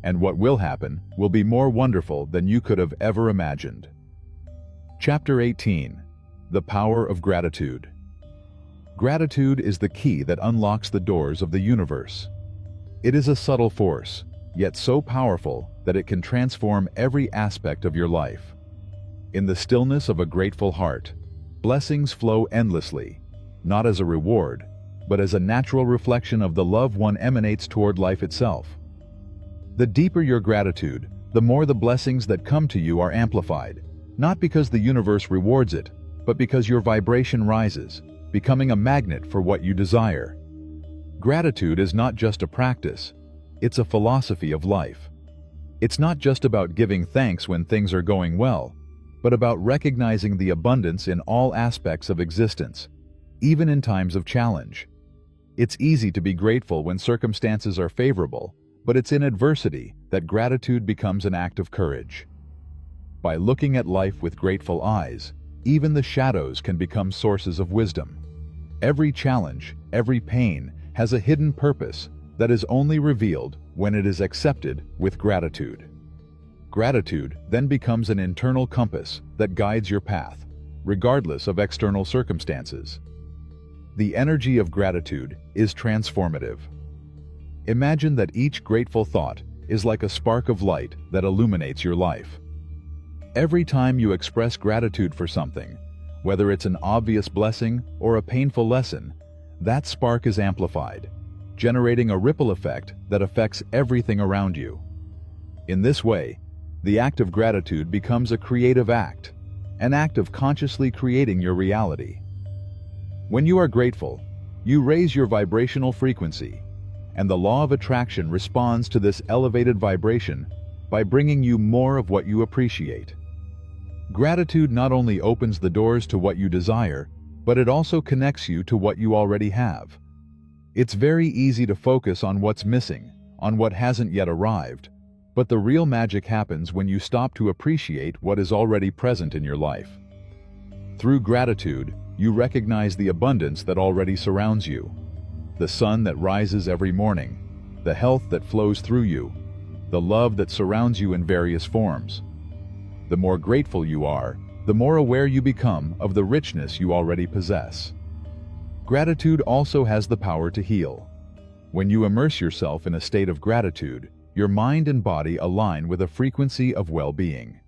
And what will happen will be more wonderful than you could have ever imagined. Chapter 18. The Power of Gratitude. Gratitude is the key that unlocks the doors of the universe. It is a subtle force, yet so powerful that it can transform every aspect of your life. In the stillness of a grateful heart, blessings flow endlessly, not as a reward, but as a natural reflection of the love one emanates toward life itself. The deeper your gratitude, the more the blessings that come to you are amplified, not because the universe rewards it, but because your vibration rises, becoming a magnet for what you desire. Gratitude is not just a practice, it's a philosophy of life. It's not just about giving thanks when things are going well, but about recognizing the abundance in all aspects of existence, even in times of challenge. It's easy to be grateful when circumstances are favorable, but it's in adversity that gratitude becomes an act of courage. By looking at life with grateful eyes, even the shadows can become sources of wisdom. Every challenge, every pain, has a hidden purpose that is only revealed when it is accepted with gratitude. Gratitude then becomes an internal compass that guides your path, regardless of external circumstances. The energy of gratitude is transformative. Imagine that each grateful thought is like a spark of light that illuminates your life. Every time you express gratitude for something, whether it's an obvious blessing or a painful lesson, that spark is amplified, generating a ripple effect that affects everything around you. In this way, the act of gratitude becomes a creative act, an act of consciously creating your reality. When you are grateful, you raise your vibrational frequency, and the law of attraction responds to this elevated vibration by bringing you more of what you appreciate. Gratitude not only opens the doors to what you desire, but it also connects you to what you already have. It's very easy to focus on what's missing, on what hasn't yet arrived, but the real magic happens when you stop to appreciate what is already present in your life. Through gratitude, you recognize the abundance that already surrounds you, the sun that rises every morning, the health that flows through you, the love that surrounds you in various forms. The more grateful you are, the more aware you become of the richness you already possess. Gratitude also has the power to heal. When you immerse yourself in a state of gratitude, your mind and body align with a frequency of well-being.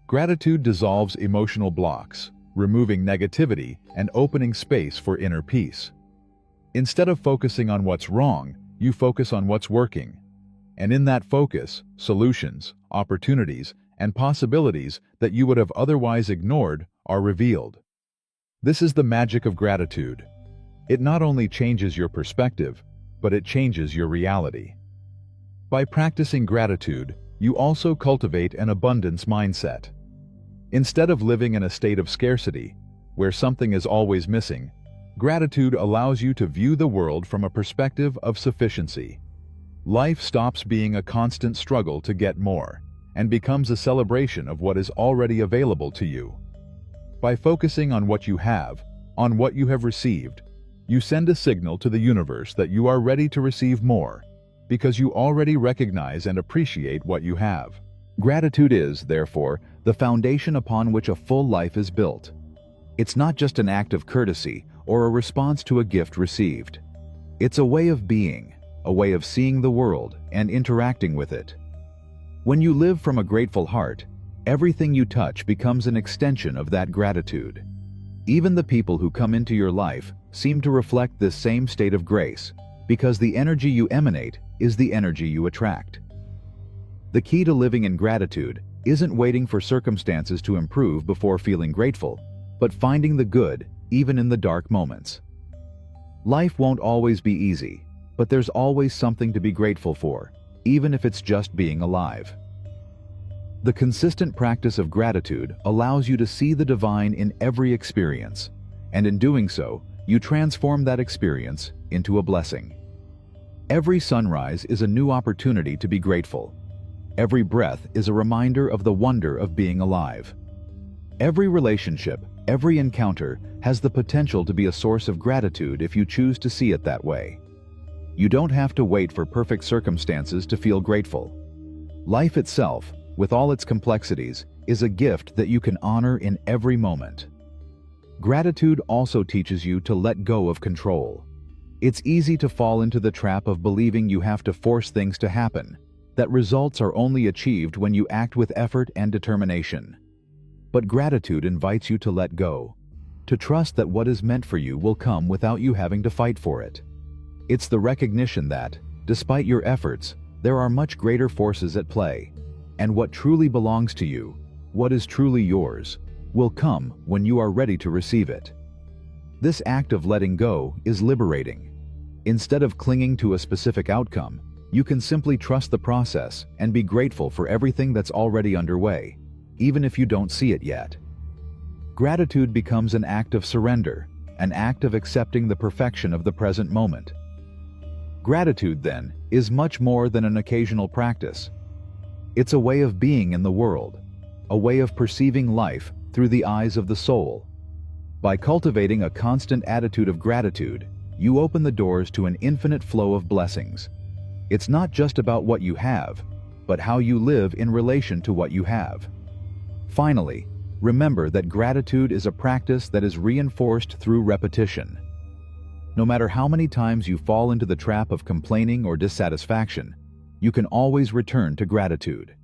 Gratitude dissolves emotional blocks, removing negativity and opening space for inner peace. Instead of focusing on what's wrong, you focus on what's working. And in that focus, solutions, opportunities, and possibilities that you would have otherwise ignored are revealed. This is the magic of gratitude. It not only changes your perspective, but it changes your reality. By practicing gratitude, you also cultivate an abundance mindset. Instead of living in a state of scarcity, where something is always missing, gratitude allows you to view the world from a perspective of sufficiency. Life stops being a constant struggle to get more, and becomes a celebration of what is already available to you. By focusing on what you have, on what you have received, you send a signal to the universe that you are ready to receive more, because you already recognize and appreciate what you have. Gratitude is, therefore, the foundation upon which a full life is built. It's not just an act of courtesy or a response to a gift received. It's a way of being, a way of seeing the world and interacting with it. When you live from a grateful heart, everything you touch becomes an extension of that gratitude. Even the people who come into your life seem to reflect this same state of grace, because the energy you emanate is the energy you attract. The key to living in gratitude isn't waiting for circumstances to improve before feeling grateful, but finding the good even in the dark moments. Life won't always be easy, but there's always something to be grateful for, even if it's just being alive. The consistent practice of gratitude allows you to see the divine in every experience, and in doing so, you transform that experience into a blessing. Every sunrise is a new opportunity to be grateful. Every breath is a reminder of the wonder of being alive. Every relationship, every encounter has the potential to be a source of gratitude if you choose to see it that way. You don't have to wait for perfect circumstances to feel grateful. Life itself, with all its complexities, is a gift that you can honor in every moment. Gratitude also teaches you to let go of control. It's easy to fall into the trap of believing you have to force things to happen, that results are only achieved when you act with effort and determination. But gratitude invites you to let go, to trust that what is meant for you will come without you having to fight for it. It's the recognition that, despite your efforts, there are much greater forces at play, and what truly belongs to you, what is truly yours, will come when you are ready to receive it. This act of letting go is liberating. Instead of clinging to a specific outcome, you can simply trust the process and be grateful for everything that's already underway, even if you don't see it yet. Gratitude becomes an act of surrender, an act of accepting the perfection of the present moment. Gratitude, then, is much more than an occasional practice. It's a way of being in the world, a way of perceiving life through the eyes of the soul. By cultivating a constant attitude of gratitude, you open the doors to an infinite flow of blessings. It's not just about what you have, but how you live in relation to what you have. Finally, remember that gratitude is a practice that is reinforced through repetition. No matter how many times you fall into the trap of complaining or dissatisfaction, you can always return to gratitude.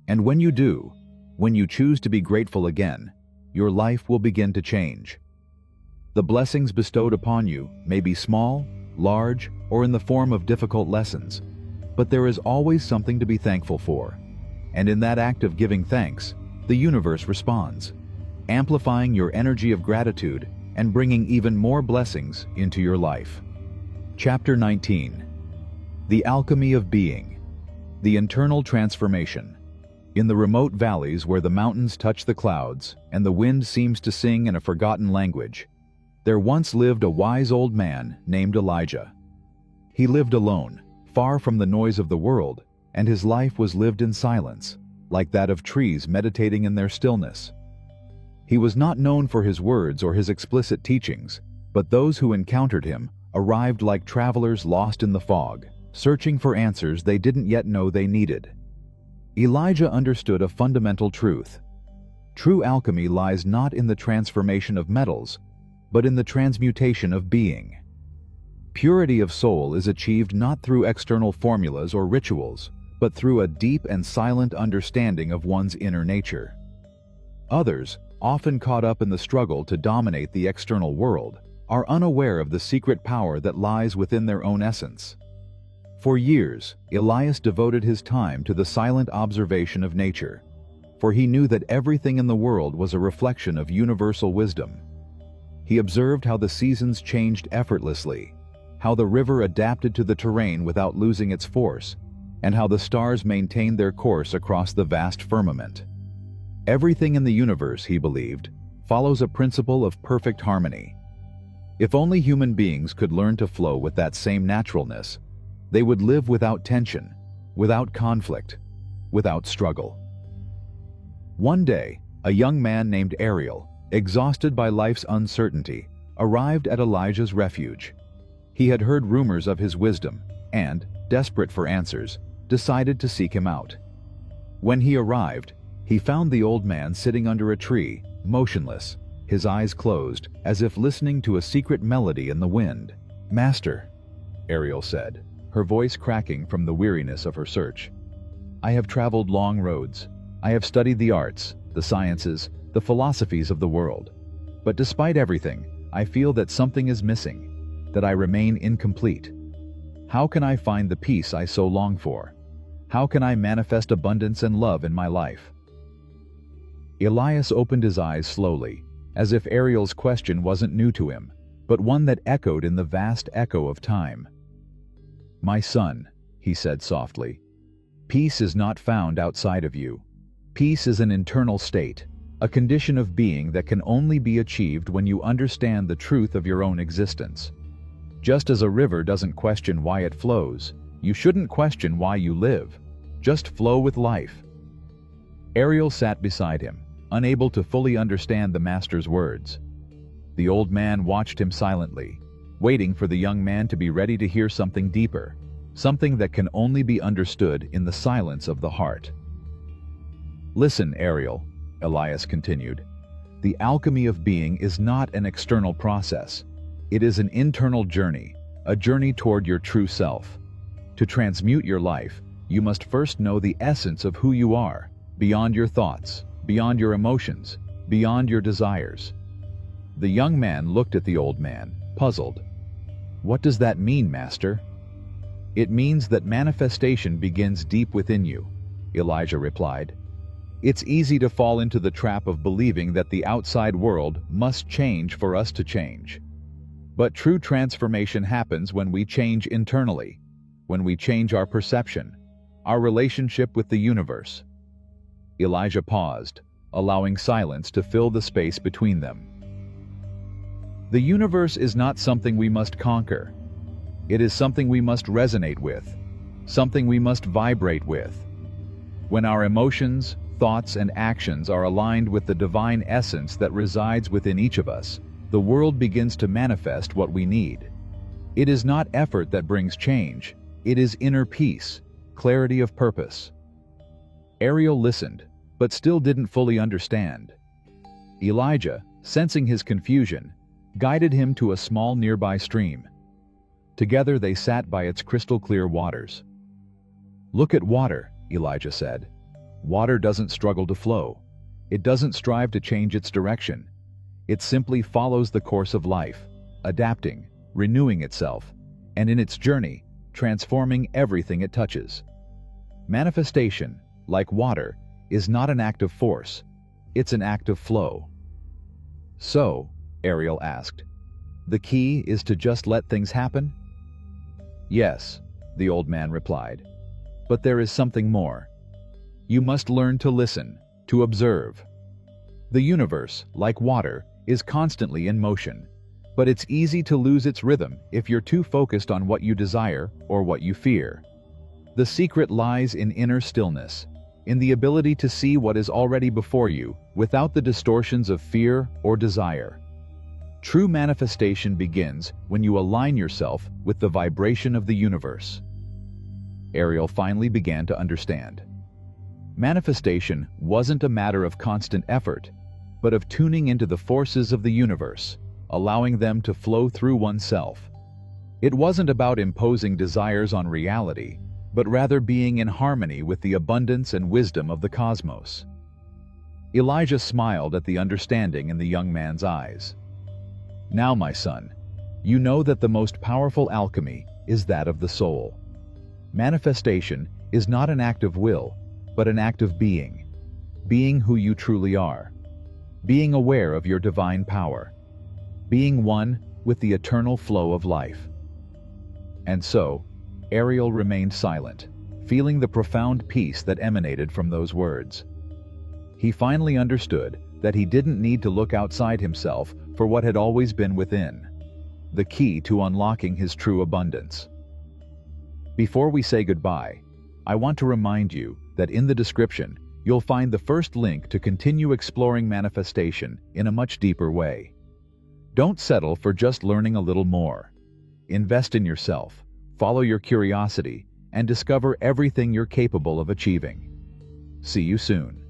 And when you do, when you choose to be grateful again, your life will begin to change. The blessings bestowed upon you may be small, large, or in the form of difficult lessons, but there is always something to be thankful for. And in that act of giving thanks, the universe responds, amplifying your energy of gratitude and bringing even more blessings into your life. Chapter 19. The alchemy of being. The internal transformation. In the remote valleys where the mountains touch the clouds and the wind seems to sing in a forgotten language, there once lived a wise old man named Elijah. He lived alone, far from the noise of the world, and his life was lived in silence, like that of trees meditating in their stillness. He was not known for his words or his explicit teachings, but those who encountered him arrived like travelers lost in the fog, searching for answers they didn't yet know they needed. Elijah understood a fundamental truth. True alchemy lies not in the transformation of metals, but in the transmutation of being. Purity of soul is achieved not through external formulas or rituals, but through a deep and silent understanding of one's inner nature. Others, often caught up in the struggle to dominate the external world, are unaware of the secret power that lies within their own essence. For years, Elias devoted his time to the silent observation of nature, for he knew that everything in the world was a reflection of universal wisdom. He observed how the seasons changed effortlessly, how the river adapted to the terrain without losing its force, and how the stars maintained their course across the vast firmament. Everything in the universe, he believed, follows a principle of perfect harmony. If only human beings could learn to flow with that same naturalness, they would live without tension, without conflict, without struggle. One day, a young man named Ariel, exhausted by life's uncertainty, arrived at Elijah's refuge. He had heard rumors of his wisdom and, desperate for answers, decided to seek him out. When he arrived, he found the old man sitting under a tree, motionless, his eyes closed, as if listening to a secret melody in the wind. "Master," Ariel said, her voice cracking from the weariness of her search, "I have traveled long roads. I have studied the arts, the sciences, the philosophies of the world. But despite everything, I feel that something is missing, that I remain incomplete. How can I find the peace I so long for? How can I manifest abundance and love in my life?" Elias opened his eyes slowly, as if Ariel's question wasn't new to him, but one that echoed in the vast echo of time. "My son," he said softly, "peace is not found outside of you. Peace is an internal state, a condition of being that can only be achieved when you understand the truth of your own existence. Just as a river doesn't question why it flows, you shouldn't question why you live. Just flow with life." Ariel sat beside him, unable to fully understand the master's words. The old man watched him silently, waiting for the young man to be ready to hear something deeper, something that can only be understood in the silence of the heart. "Listen, Ariel," Elias continued. "The alchemy of being is not an external process. It is an internal journey, a journey toward your true self. To transmute your life, you must first know the essence of who you are, beyond your thoughts, beyond your emotions, beyond your desires." The young man looked at the old man, puzzled. "What does that mean, Master?" "It means that manifestation begins deep within you," Elijah replied. "It's easy to fall into the trap of believing that the outside world must change for us to change. But true transformation happens when we change internally, when we change our perception, our relationship with the universe." Elijah paused, allowing silence to fill the space between them. "The universe is not something we must conquer. It is something we must resonate with, something we must vibrate with. When our emotions, thoughts, and actions are aligned with the divine essence that resides within each of us, the world begins to manifest what we need. It is not effort that brings change, it is inner peace, clarity of purpose." Ariel listened, but still didn't fully understand. Elijah, sensing his confusion, guided him to a small nearby stream. Together they sat by its crystal-clear waters. "Look at water," Elijah said. "Water doesn't struggle to flow. It doesn't strive to change its direction. It simply follows the course of life, adapting, renewing itself, and in its journey, transforming everything it touches. Manifestation, like water, is not an act of force, it's an act of flow." "So," Ariel asked, "the key is to just let things happen?" "Yes, the old man replied. "But there is something more. You must learn to listen, to observe. The universe, like water, is constantly in motion, but it's easy to lose its rhythm if you're too focused on what you desire or what you fear. The secret lies in inner stillness, in the ability to see what is already before you without the distortions of fear or desire. True manifestation begins when you align yourself with the vibration of the universe." Ariel finally began to understand. Manifestation wasn't a matter of constant effort, but of tuning into the forces of the universe, allowing them to flow through oneself. It wasn't about imposing desires on reality, but rather being in harmony with the abundance and wisdom of the cosmos. Elijah smiled at the understanding in the young man's eyes. "Now, my son, you know that the most powerful alchemy is that of the soul. Manifestation is not an act of will, but an act of being who you truly are, being aware of your divine power, being one with the eternal flow of life." And so, Ariel remained silent, feeling the profound peace that emanated from those words. He finally understood that he didn't need to look outside himself for what had always been within, the key to unlocking his true abundance. Before we say goodbye, I want to remind you that in the description, you'll find the first link to continue exploring manifestation in a much deeper way. Don't settle for just learning a little more. Invest in yourself, follow your curiosity, and discover everything you're capable of achieving. See you soon.